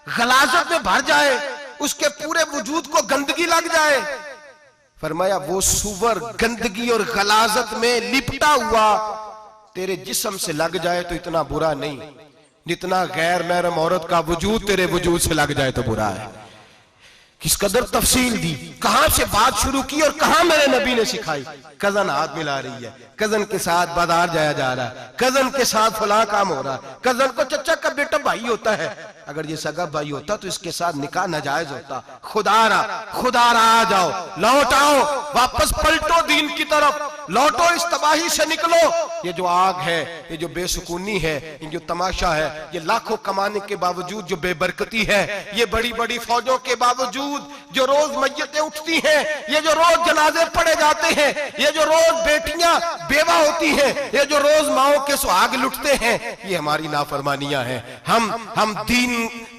गलाजत में भर जाए, उसके पूरे वजूद को गंदगी लग जाए। फरमाया वो सुवर गंदगी और गलाजत में लिपटा हुआ तेरे जिस्म से लग जाए तो इतना बुरा नहीं, जितना गैर महरम औरत का वजूद तेरे वजूद से लग जाए तो बुरा है। किस कदर तफसील दी, कहां से बात शुरू की और कहां मेरे नबी ने सिखाई। कजन हाथ मिला रही है, कजन के साथ बाजार जाया जा रहा है, कजन के साथ फला काम हो रहा है, कजन को चचा का बेटा भाई होता है, अगर ये सगा भाई होता तो इसके साथ निकाह नाजायज होता। खुदारा आ जाओ, लौट आओ, वापस पलटो दीन की तरफ, लौटो, इस तबाही से निकलो। ये जो आग है, ये जो बेसुकूनी है, ये जो तमाशा है, ये लाखों कमाने के बावजूद जो बेबरकती है, ये बड़ी बड़ी फौजों के बावजूद जो रोज मय्यतें उठती हैं, ये जो रोज जनाजे पड़े जाते हैं, ये जो रोज बेटियां बेवा होती हैं, ये जो रोज माओ के सुहाग लुटते हैं, ये हमारी नाफरमानियां हैं। हम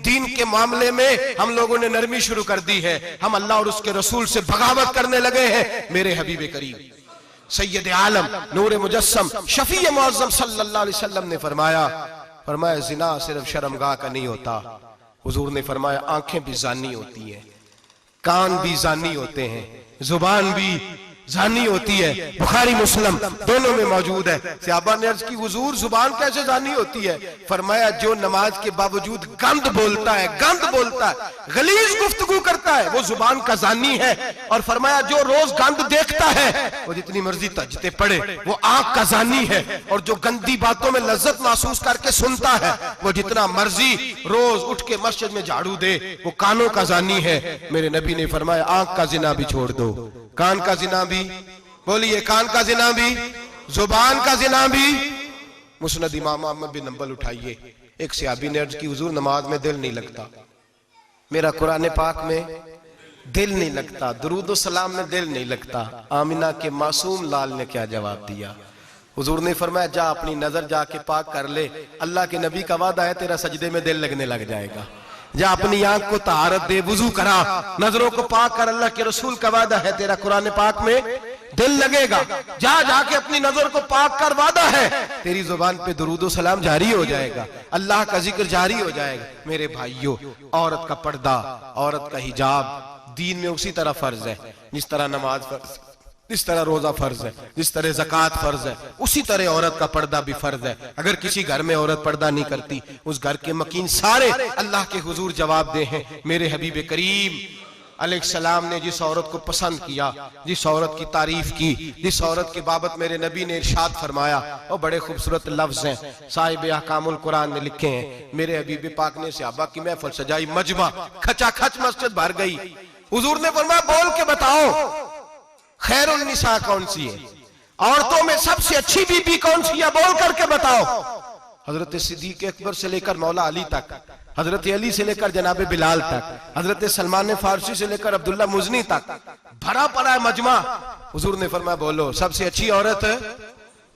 दीन के मामले में हम लोगों ने नरमी शुरू कर दी है, हम अल्लाह और उसके रसूल से बगावत करने लगे हैं। मेरे हबीब करीम सैयद आलम नूर मुजस्सम शफी मुअज़्ज़म सल्लल्लाहु अलैहि वसल्लम ने फरमाया जिना सिर्फ शर्मगाह का नहीं होता, हुजूर ने फरमाया आंखें भी जानी होती हैं, कान भी जानी होते हैं, जुबान भी जानी होती है। बुखारी मुस्लिम दोनों में मौजूद है। सहाबा ने अर्ज की हुजूर जुबान कैसे जानी होती है? फरमाया जो नमाज के बावजूद गंद बोलता है, गलीज गुफ्तगू करता है, वो जुबान का जानी है। और फरमाया जो रोज गंद देखता है, वो जितनी मर्जी तजते पड़े, वो आंख का जानी है। और जो गंदी बातों में लज्जत महसूस करके सुनता है, वो जितना मर्जी रोज उठ के मस्जिद में झाड़ू दे, वो कानों का जानी है। मेरे नबी ने फरमाया आंख का जिना भी छोड़ दो, कान का जिना भी, बोलिए कान का जिना भी, जुबान का जिना भी। मुस्नद इमाम अहमद बिन हंबल उठाइए, एक सहाबी ने अर्ज की हुजूर नमाज में दिल नहीं लगता, मेरा कुरान पाक में दिल नहीं लगता, दुरूद सलाम में दिल नहीं लगता। आमिना के मासूम लाल ने क्या जवाब दिया? हुजूर ने फरमाया जा अपनी नजर जाके पाक कर ले, अल्लाह के नबी का वादा है तेरा सजदे में दिल लगने लग जाएगा। जा अपनी आंख को तहारत दे, वुजू करा, नजरों को पाक कर, अल्लाह के रसूल का वादा है तेरा कुरान पाक में दिल लगेगा, जा जाके अपनी नजर को पाक कर वादा है तेरी जुबान पे दुरूद और सलाम जारी हो जाएगा, अल्लाह का जिक्र जारी हो जाएगा। मेरे भाइयों, औरत का पर्दा, औरत का हिजाब दीन में उसी तरह फर्ज है जिस तरह नमाज फर्ज, जिस तरह रोजा फर्ज है, जिस तरह ज़कात फर्ज है, उसी तरह औरत का पर्दा भी फर्ज है। अगर किसी घर में औरत पर्दा नहीं करती, उस घर के मकीन सारे अल्लाह के हुजूर जवाब दे हैं। मेरे हबीब करीम अलैहिस्सलाम ने जिस औरत को पसंद किया, जिस औरत की तारीफ की, जिस औरत की बाबत मेरे नबी ने इरशाद फरमाया, वो बड़े खूबसूरत लफ्ज हैं, साहिब अहकामुल कुरान ने लिखे हैं। मेरे हबीब पाक ने सहाबा की महफिल सजाई, मजमा खचाखच मस्जिद भर गई। हुजूर ने फरमाया बोल के बताओ खैरुन निसा कौन सी है, औरतों में सबसे अच्छी बीबी कौन सी है, बोल करके बताओ। हजरत सिद्दीक अकबर से लेकर मौला अली तक, हजरत अली से लेकर जनाब बिलाल तक, हजरत सलमान फारसी से लेकर अब्दुल्ला मुजनी तक भरा पड़ा है मजमा। हुजूर ने फरमाया बोलो सबसे अच्छी औरत,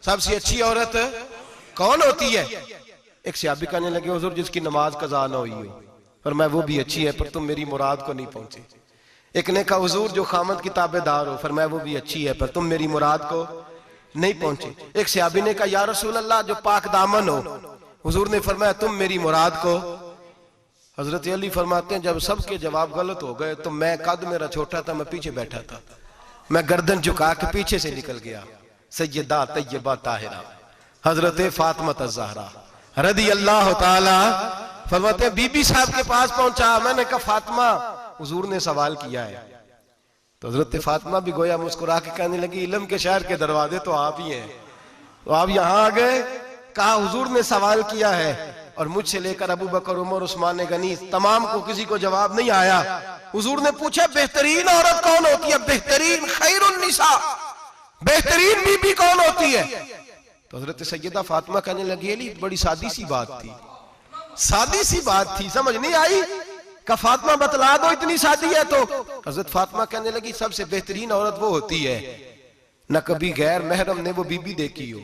सबसे अच्छी औरत कौन होती है? एक सहाबी कहने लगे हुजूर जिसकी नमाज कज़ा ना हुई हो। फरमाया वो भी अच्छी है पर तुम मेरी मुराद को नहीं पहुंचे। एक ने कहा हुजूर जो खामद की ताबेदार हो। फरमाया वो भी अच्छी है पर तुम मेरी मुराद को नहीं पहुंचे। एक सहाबी ने कहा या रसूल अल्लाह जो पाक दामन हो। हुजूर ने फरमाया तुम मेरी मुराद को। हजरत अली फरमाते हैं जब सबके जवाब गलत हो गए तो मैं, कद मेरा छोटा था, मैं पीछे बैठा था, मैं गर्दन झुका के पीछे से निकल गया। सैयदा तैयबा ताहिरा हजरत फातिमा ज़हरा रदी अल्लाह ताला फरमाते हैं बीबी साहब के पास पहुंचा। मैंने कहा फातिमा हुजूर ने सवाल किया है। तो हजरत फातिमा भी गोया मुस्कुरा के कहने लगी इल्म के शहर के दरवाजे तो आप ही हैं, तो आप यहाँ आ गए। कहा हुजूर ने सवाल किया है और मुझसे लेकर अबू बकर, उमर, उस्मान गनी तमाम को किसी को जवाब नहीं आया। हुजूर ने पूछा बेहतरीन औरत कौन होती है, बेहतरीन खैरुन निसा, बेहतरीन बीबी कौन होती है? तो हजरत सैयदा फातिमा कहने लगी अली बड़ी सादी सी बात थी, सादी सी बात थी, समझ नहीं आई। का फातिमा बतला दो इतनी सादी है। तो हजरत फातिमा कहने लगी सबसे बेहतरीन औरत वो होती है न कभी गैर महरम ने वो बीबी देखी हो।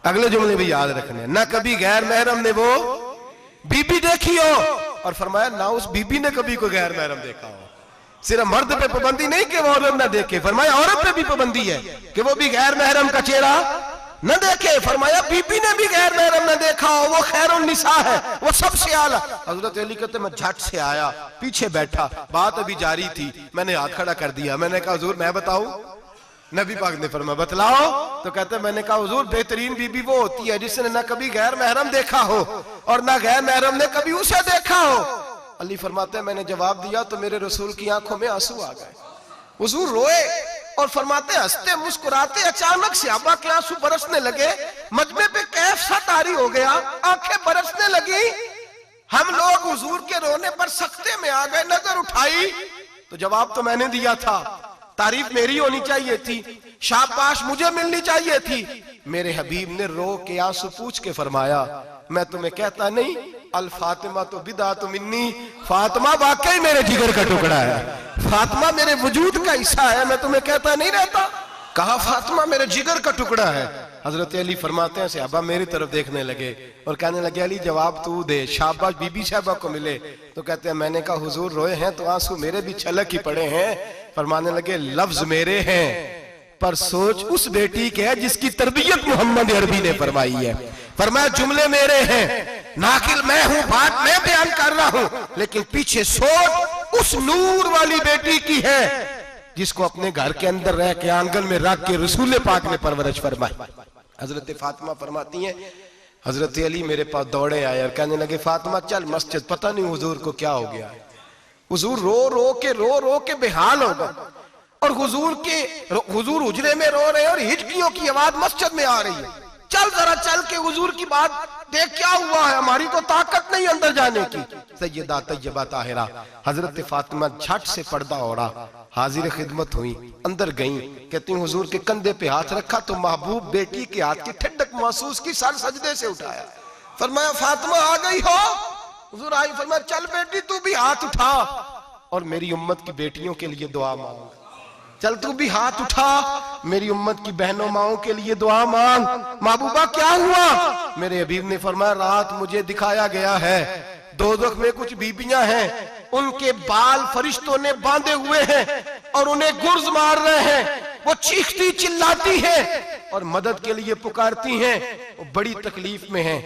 अगले जुमले भी याद रखने, ना कभी गैर महरम ने वो बीबी देखी हो, और फरमाया ना उस बीबी ने कभी कोई गैर महरम देखा हो। सिर्फ मर्द पे पाबंदी नहीं कि वो औरत ना देखे, फरमाया औरत पे भी पाबंदी है कि वो भी गैर महरम का चेहरा न देखे। फरमाया बीबी ने भी गैर महरम न देखा हो, वो खैरुन निसा है, वो सबसे आला। हजरत अली कहते मैं झट से आया, पीछे बैठा, बात अभी जारी थी, मैंने हाथ खड़ा कर दिया। मैंने कहा हुजूर मैं बताऊं? नबी पाक ने फरमाया बतलाओ। तो कहते मैंने कहा हुजूर बेहतरीन बीबी वो होती है जिसने ना कभी गैर महरम देखा हो और ना गैर महरम ने कभी उसे देखा हो। अली फरमाते मैंने जवाब दिया तो मेरे रसूल की आंखों में आंसू आ गए। हुजूर रोए और फरमाते हंसते मुस्कुराते अचानक सहाबा के आंसू बरसने लगे। मजमे पे कैफ सा तारी हो गया, आंखें बरसने लगी। हम लोग हुजूर के रोने पर सख्ते में आ गए। नजर उठाई तो जवाब तो मैंने दिया था, तारीफ मेरी होनी चाहिए थी, शाबाश मुझे मिलनी चाहिए थी। मेरे हबीब ने रो के आंसू पूछ के फरमाया मैं तुम्हें कहता नहीं अल फातिमा तो बिदात मिन्नी, फातिमा वाकई मेरे जिगर का टुकड़ा है, फातिमा मेरे वजूद का हिस्सा है, मैं तुम्हें कहता नहीं रहता। कहा फातिमा मेरे जिगर का टुकड़ा है। हजरत अली फरमाते हैं सहाबा मेरी तरफ देखने लगे और कहने लगे अली जवाब तू दे, शाबाश बीबी साहबा को मिले। तो कहते हैं मैंने कहा हुजूर रोए हैं तो आंसू मेरे भी छलक ही पड़े हैं। फरमाने लगे लफ्ज मेरे हैं पर सोच उस बेटी के है जिसकी तरबियत मोहम्मद अरबी ने फरमाई है। फरमाया जुमले मेरे हैं, नाकिल मैं हूं, बात मैं बयान कर रहा हूं, लेकिन पीछे सोच उस नूर वाली बेटी की है जिसको अपने घर के अंदर रह के आंगन में रख के रसूल पाक ने परवरिश फरमाई। हजरत फातिमा फरमाती हैं हजरत अली मेरे पास दौड़े आए और कहने लगे फातिमा चल मस्जिद, पता नहीं हुजूर को क्या हो गया है। हुजूर रो रो के बेहाल हो गए और हुजूर हुजरे में रो रहे हैं और हिचकियों की आवाज मस्जिद में आ रही है। चल जरा चल के हुजूर की बात देख क्या हुआ है, हमारी तो ताकत नहीं अंदर जाने की। सैयदा तैयबा ताहिरा हजरत फातिमा झट से पर्दा ओढ़ा, हाजिर खिदमत हुई, अंदर गई। कहती हूँ हुजूर के कंधे पे हाथ रखा तो महबूब बेटी के हाथ की ठंडक महसूस की, सर सजदे से उठाया। फरमाया फातिमा आ गई हो? हुजूर आई। फरमाया चल बेटी तू भी हाथ उठा और मेरी उम्मत की बेटियों के लिए दुआ मांग। चल तू भी हाथ उठा, मेरी उम्मत की बहनों माओं के लिए दुआ मांग। महबूबा क्या हुआ? मेरे हबीब ने फरमाया रात मुझे दिखाया गया है दोज़ख में कुछ बीबियां हैं, उनके बाल फरिश्तों ने बांधे हुए हैं और उन्हें गुर्ज मार रहे हैं। वो चीखती चिल्लाती हैं और मदद के लिए पुकारती हैं, वो बड़ी तकलीफ में हैं।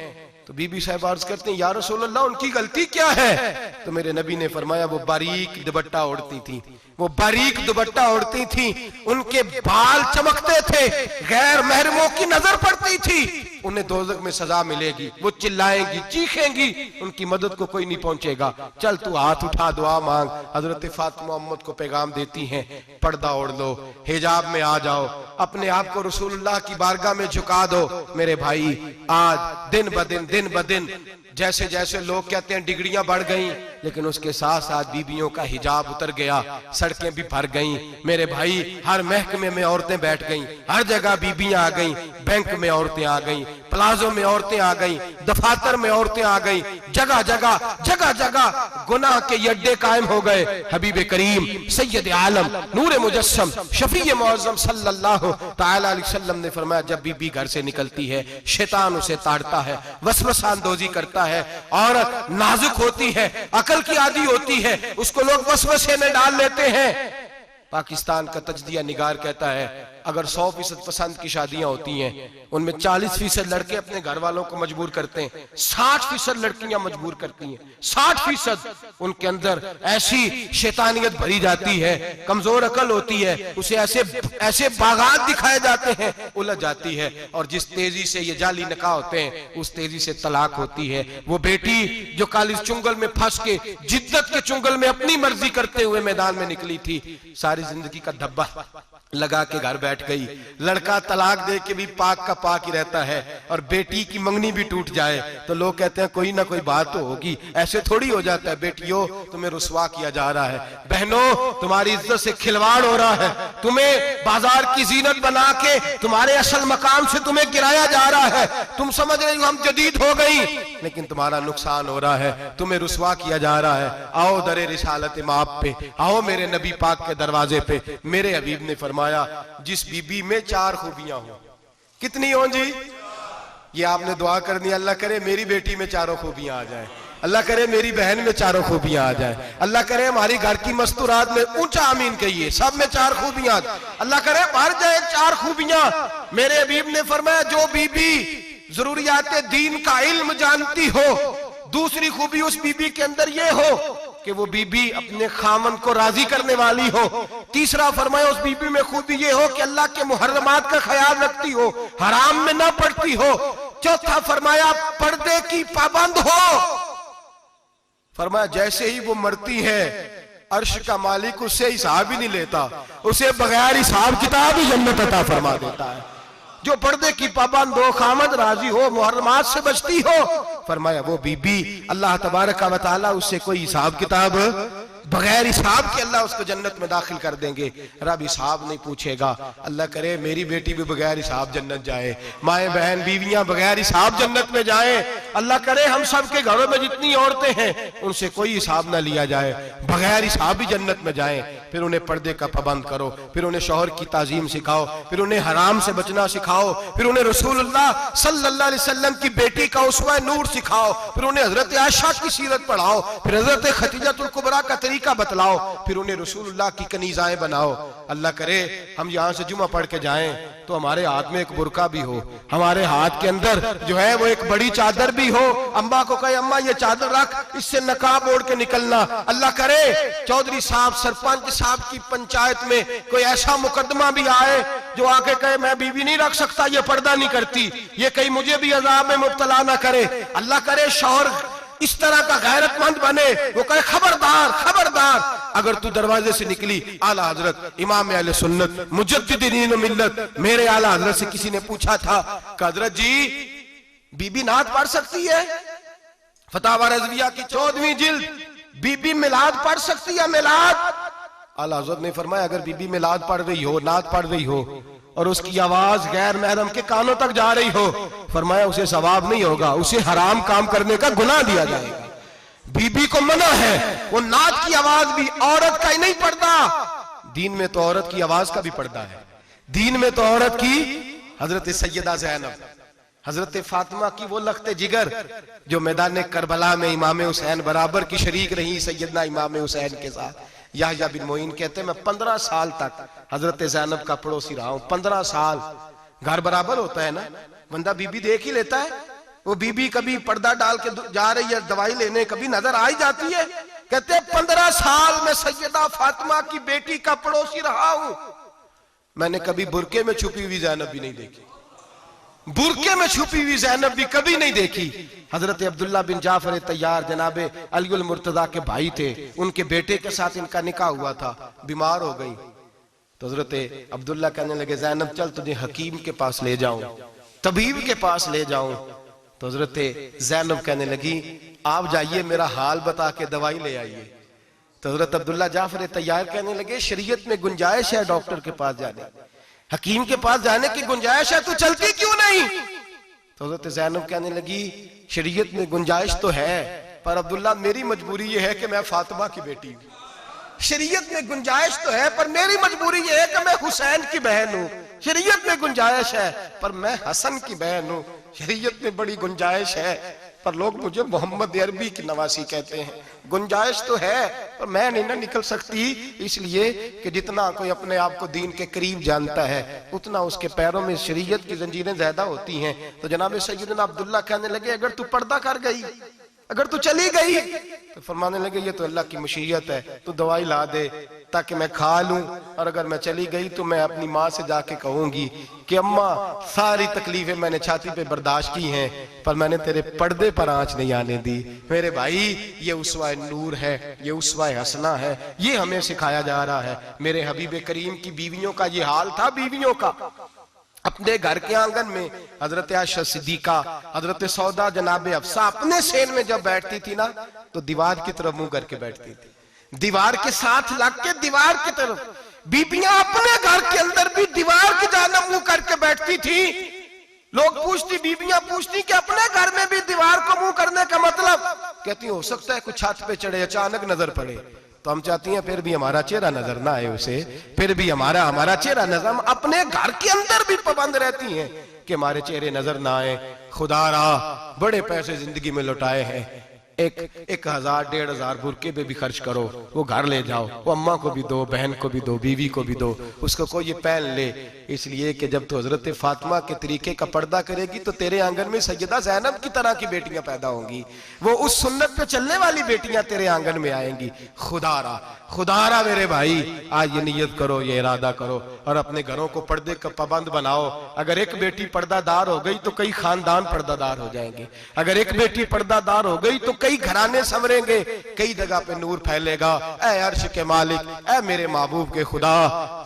तो बीबी साहब अर्ज करते हैं, या रसूल अल्लाह उनकी गलती क्या है? तो मेरे नबी ने फरमाया, वो बारीक दुपट्टा ओढ़ती थी, वो बारीक दुपट्टा ओढ़ती थी, उनके बाल चमकते थे, गैर महरमों की नजर पड़ती थी, उन्हें दोज़ख में सजा मिलेगी, वो चिल्लाएंगी, चीखेंगी, उनकी मदद को कोई नहीं पहुंचेगा। चल तू हाथ उठा, दुआ मांग। हजरत फातिमा उम्मत को पैगाम देती हैं, पर्दा ओढ़ लो, हिजाब में आ जाओ, अपने आप को रसूलुल्लाह की बारगाह में झुका दो। मेरे भाई, आज दिन ब दिन जैसे जैसे लोग कहते हैं डिग्रियां बढ़ गई, लेकिन उसके साथ साथ बीबियों का हिजाब उतर गया, सड़कें भी भर गईं। मेरे भाई, हर महकमे में औरतें बैठ गईं, हर जगह बीबियां आ गईं, बैंक में औरतें आ गईं, प्लाजो में औरतें आ गईं, दफातर में औरतें आ गईं, जगह जगह गुनाह के अड्डे कायम हो गए। हबीब करीम सैयद आलम नूर मुजस्सम शफी मुअज़्ज़म सल्लल्लाहु तआला अलैहि वसल्लम ने फरमाया, जब बीबी घर से निकलती है, शैतान उसे ताड़ता है, वसवसा अंदोज़ी करता है। औरत नाजुक होती है, अकल की आदी होती है, उसको लोग वसवसे में डाल लेते हैं। पाकिस्तान का तजदिया निगार कहता है, अगर 100% पसंद की शादियां होती हैं, उनमें 40% लड़के अपने घर वालों को मजबूर करते हैं, 60% लड़कियां मजबूर करती हैं। 60% उनके अंदर ऐसी शैतानियत भरी जाती है, कमजोर अकल होती है, उसे ऐसे बागात दिखाए जाते हैं, उलझ जाती है। और जिस तेजी से ये जाली निकाह होते हैं, उस तेजी से तलाक होती है। वो बेटी जो कल इस चुंगल में फंस के, जिद्दत के चुंगल में अपनी मर्जी करते हुए मैदान में निकली थी, सारी जिंदगी का धब्बा लगा के घर बैठ गई। लड़का तलाक दे के भी पाक का पाक ही रहता है, और बेटी की मंगनी भी टूट जाए तो लोग कहते हैं कोई ना कोई बात तो होगी। ऐसे थोड़ी हो जाता है। बेटियों, तुम्हें रुसवा किया जा रहा है, बहनों तुम्हारी इज्जत से खिलवाड़ हो रहा है, तुम्हें बाजार की जीनत बना के तुम्हारे असल मकाम से तुम्हें गिराया जा रहा है। तुम समझ रहे हो हम जदीद हो गई, लेकिन तुम्हारा नुकसान हो रहा है, तुम्हें रुसवा किया जा रहा है। आओ दरे रिसालत माप पे, आओ मेरे नबी पाक के दरवाजे पे। मेरे हबीब ने फरमाया, जिस बीबी में 4 खूबियां हो। कितनी हो जी? ये आपने दुआ करनी, अल्लाह करे मेरी बेटी में 4 खूबियां आ जाए, अल्लाह करे मेरी बहन में 4 खूबियां आ जाए, अल्लाह करे हमारी घर की मस्तूरात में, ऊंचा आमीन कहिए, सब में 4 खूबियां, अल्लाह करे भर जाए 4 खूबियां। मेरे हबीब ने फरमाया, जो बीबी जरूरियात दीन का इल्म जानती हो, दूसरी खूबी उस बीबी के अंदर ये हो कि वो बीबी अपने खामन को राजी करने वाली हो। तीसरा फरमाया, उस बीबी में खूबी ये हो कि अल्लाह के मुहर्रमात का ख्याल रखती हो, हराम में ना पड़ती हो। चौथा फरमाया, पर्दे की पाबंद हो। फरमाया, जैसे ही वो मरती है, अर्श का मालिक उससे हिसाब ही नहीं लेता, उसे बगैर हिसाब किताब ही जन्नत अता फरमा देता है। जो पर्दे की पाबंद हो, खामद राजी हो, मुहर्रमात से बचती हो, फरमाया वो बीबी अल्लाह तबारक व तआला उससे कोई हिसाब किताब, बगैर हिसाब के अल्लाह उसको जन्नत में दाखिल कर देंगे। रब हिसाब नहीं पूछेगा। अल्लाह करे मेरी बेटी भी बगैर हिसाब जन्नत जाए, माए बहन बीवियां बगैर हिसाब जन्नत में जाए। अल्लाह करे हम सब के घरों में जितनी औरतें हैं उनसे कोई हिसाब ना लिया जाए, बगैर हिसाब भी जन्नत में जाए। फिर उन्हें पर्दे का पाबंद करो, फिर उन्हें शौहर की ताजीम सिखाओ, फिर उन्हें हराम से बचना सिखाओ, फिर उन्हें रसूलुल्लाह सल्लल्लाहु अलैहि वसल्लम की बेटी का उसवा नूर सिखाओ, फिर उन्हें हजरत आयशा की सीरत पढ़ाओ, फिर हजरत खदीजतुल कुबरा का तरीका बतलाओ, फिर उन्हें रसूलुल्लाह की कनीज़ाएं बनाओ। अल्लाह करे हम यहाँ से जुमा पढ़ के जाएं तो हमारे हाथ में एक बुरका भी हो, हमारे हाथ के अंदर जो है वो एक बड़ी चादर भी हो। अम्मा को कहे अम्मा ये चादर रख, इससे नकाब ओढ़ के निकलना। अल्लाह करे चौधरी साहब सरपंच साहब की पंचायत में कोई ऐसा मुकदमा भी आए जो आके कहे मैं बीवी नहीं रख सकता, ये पर्दा नहीं करती, ये कहीं मुझे भी अजाब में मुब्तला ना करे। अल्लाह करे शौहर इस तरह का गैरतमंद बने, वो कहे खबरदार खबरदार, अगर तू दरवाजे से निकली आला हजरत इमाम अहले सुन्नत मुजद्दिदीन मिल्लत मेरे आला हजरत से किसी ने पूछा था कि हजरत जी बीबी नात पढ़ सकती है? फतावा रज़विया की 14वीं जिल्द, बीबी मिलाद पढ़ सकती है? मिलाद आला हजरत ने फरमाया अगर बीबी मिलाद पढ़ रही हो, नात पढ़ रही हो और उसकी आवाज गैर महरम के कानों तक जा रही हो, फरमाया उसे सवाब नहीं होगा, उसे हराम काम करने का गुनाह दिया जाएगा। बीबी को मना है, वो नात की आवाज भी औरत का ही नहीं पड़ता, दीन में तो औरत की आवाज का भी पर्दा है। दीन में तो औरत की हजरत सैयदा ज़ैनब, हजरत फातिमा की वो लख्ते जिगर जो मैदान करबला में इमाम हुसैन बराबर की शरीक रही सैयदना इमाम हुसैन के साथ, याह्या बिन मोइन कहते हैं मैं 15 साल तक हजरत ज़ैनब का पड़ोसी रहा हूं। 15 साल। घर बराबर होता है ना, बंदा बीबी देख ही लेता है। वो बीबी कभी पर्दा डाल के जा रही है दवाई लेने, कभी नजर आ ही जाती है। कहते हैं 15 साल में सैयदा फातिमा की बेटी का पड़ोसी रहा हूं, मैंने कभी बुरके में छुपी हुई ज़ैनब भी नहीं देखी। बुरके में छुपी हुई ज़ैनब भी कभी नहीं देखी। हजरत अब्दुल्ला बिन जाफर तैयार जनाबे अलीउल मुर्तजा के भाई थे, उनके बेटे के साथ इनका निकाह हुआ था। बीमार हो गई तो हजरत अब्दुल्ला कहने लगे ज़ैनब चल तुझे हकीम के पास ले जाऊं, तबीब के पास ले जाऊं। तो हजरत ज़ैनब कहने लगी आप जाइए मेरा हाल बता के दवाई ले आइए। तो हजरत अब्दुल्ला जाफर तैयार कहने लगे शरीयत में गुंजाइश है डॉक्टर के पास जाने, हकीम के पास जाने की गुंजाइश है, तू चलती क्यों नहीं? तो हजरत ज़ैनब कहने लगी शरीयत में गुंजाइश तो है, पर अब्दुल्ला मेरी मजबूरी ये है कि मैं फातिमा की बेटी हूं। शरीयत में गुंजाइश तो है पर मेरी मजबूरी ये है कि मैं हुसैन की बहन हूं। शरीयत में गुंजाइश है पर मैं हसन की बहन हूं। शरीयत में बड़ी गुंजाइश है पर लोग मुझे मोहम्मद अरबी की नवासी कहते हैं। गुंजाइश तो है पर मैं नहीं ना निकल सकती, इसलिए कि जितना कोई अपने आप को दीन के करीब जानता है उतना उसके पैरों में शरीयत की जंजीरें ज्यादा होती हैं। तो जनाब सैयदना अब्दुल्ला कहने लगे अगर तू पर्दा कर गई, अगर तू चली गई, तो फरमाने लगे ये तो अल्लाह की मशीयत है, तू दवाई ला दे ताकि मैं खा लूं, और अगर मैं चली गई तो मैं अपनी माँ से जाके कहूंगी कि अम्मा सारी तकलीफें मैंने छाती पे बर्दाश्त की हैं पर मैंने तेरे पर्दे पर आंच नहीं आने दी। मेरे भाई ये उसवा नूर है, ये उसवा हसना है, ये हमें सिखाया जा रहा है। मेरे हबीब करीम की बीवियों का ये हाल था। बीवियों का अपने घर के आंगन में हजरत आयशा सिद्दीका, हजरत सौदा, जनाबे अफसा अपने सेन में जब बैठती थी ना तो दीवार की तरफ मुंह करके बैठती थी, दीवार के साथ लग के दीवार की तरफ। बीबियां अपने घर के अंदर भी दीवार की जानिब मुंह करके बैठती थी। लोग पूछती, बीबियां पूछती कि अपने घर में भी दीवार को मुंह करने का मतलब? कहती हो सकता है कुछ छत पे चढ़े अचानक नजर पड़े, तो हम चाहती हैं फिर भी हमारा चेहरा नजर ना आए उसे, फिर भी हमारा चेहरा नजर। हम अपने घर के अंदर भी पाबंद रहती हैं कि हमारे चेहरे नजर ना आए। खुदारा बड़े पैसे जिंदगी में लुटाए हैं, 1000 1500 बुरके पे भी खर्च करो, वो घर ले जाओ, वो अम्मा को भी दो, बहन को भी दो, बीवी को भी दो, उसको कोई ये पहन ले। इसलिए कि जब तो हजरत फातिमा के तरीके का पर्दा करेगी तो तेरे आंगन में सैयदा ज़ैनब की तरह की बेटियां पैदा होंगी, वो उस सुन्नत पे चलने वाली बेटियां तेरे आंगन में आएंगी। खुदारा खुदारा मेरे भाई आज ये नियत करो, ये इरादा करो और अपने घरों को पर्दे का पाबंद बनाओ। अगर एक बेटी पर्दादार हो गई तो कई खानदान पर्दादार हो जाएंगे, अगर एक बेटी पर्दादार हो गई तो कई घराने संवरेंगे, कई जगह पे नूर फैलेगा। ऐ अर्श के मालिक, ऐ मेरे महबूब के खुदा,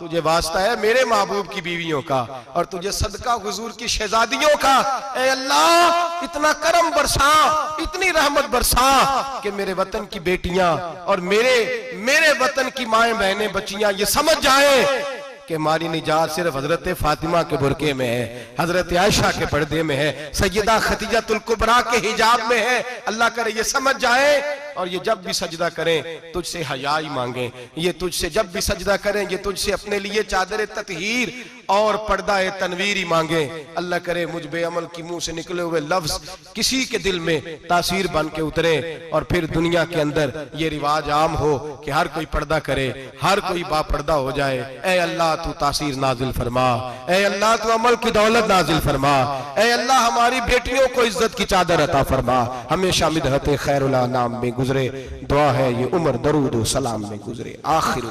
तुझे वास्ता है मेरे महबूब की बीवियों का और तुझे सदका हुजूर की शहजादियों का। ऐ अल्लाह इतना करम बरसा, इतनी रहमत बरसा कि मेरे वतन की बेटियां और मेरे वतन की माएं बहनें बच्चियां ये समझ जाएं कि हमारी निजात सिर्फ हजरत फातिमा के बुरके में है, हजरत आयशा के पर्दे में है, सैयदा खदीजतुल कुबरा के हिजाब में है। अल्लाह करे ये समझ जाए और ये जब भी सजदा करें तुझसे हयाई मांगे, ये तुझसे जब भी सजदा करें ये तुझसे अपने लिए चादर ततहीर और पर्दा तनवीर ही मांगे। अल्लाह करे मुझ बेअमल की मुंह से निकले हुए लफ्ज किसी के दिल में तासीर बन के उतरे और फिर दुनिया के अंदर ये रिवाज आम हो कि हर कोई पर्दा करे, हर कोई बापर्दा हो जाए। ऐ अल्लाह तू तासीर नाजिल फरमा, ऐ अल्लाह तू अमल की दौलत नाजिल फरमा, ऐ अल्लाह हमारी बेटियों को इज्जत की चादर अता फरमा। हमेशा मिदहत खैरुल अनाम में गुजरे, दुआ है ये उम्र दरूद सलाम में गुजरे। आखिर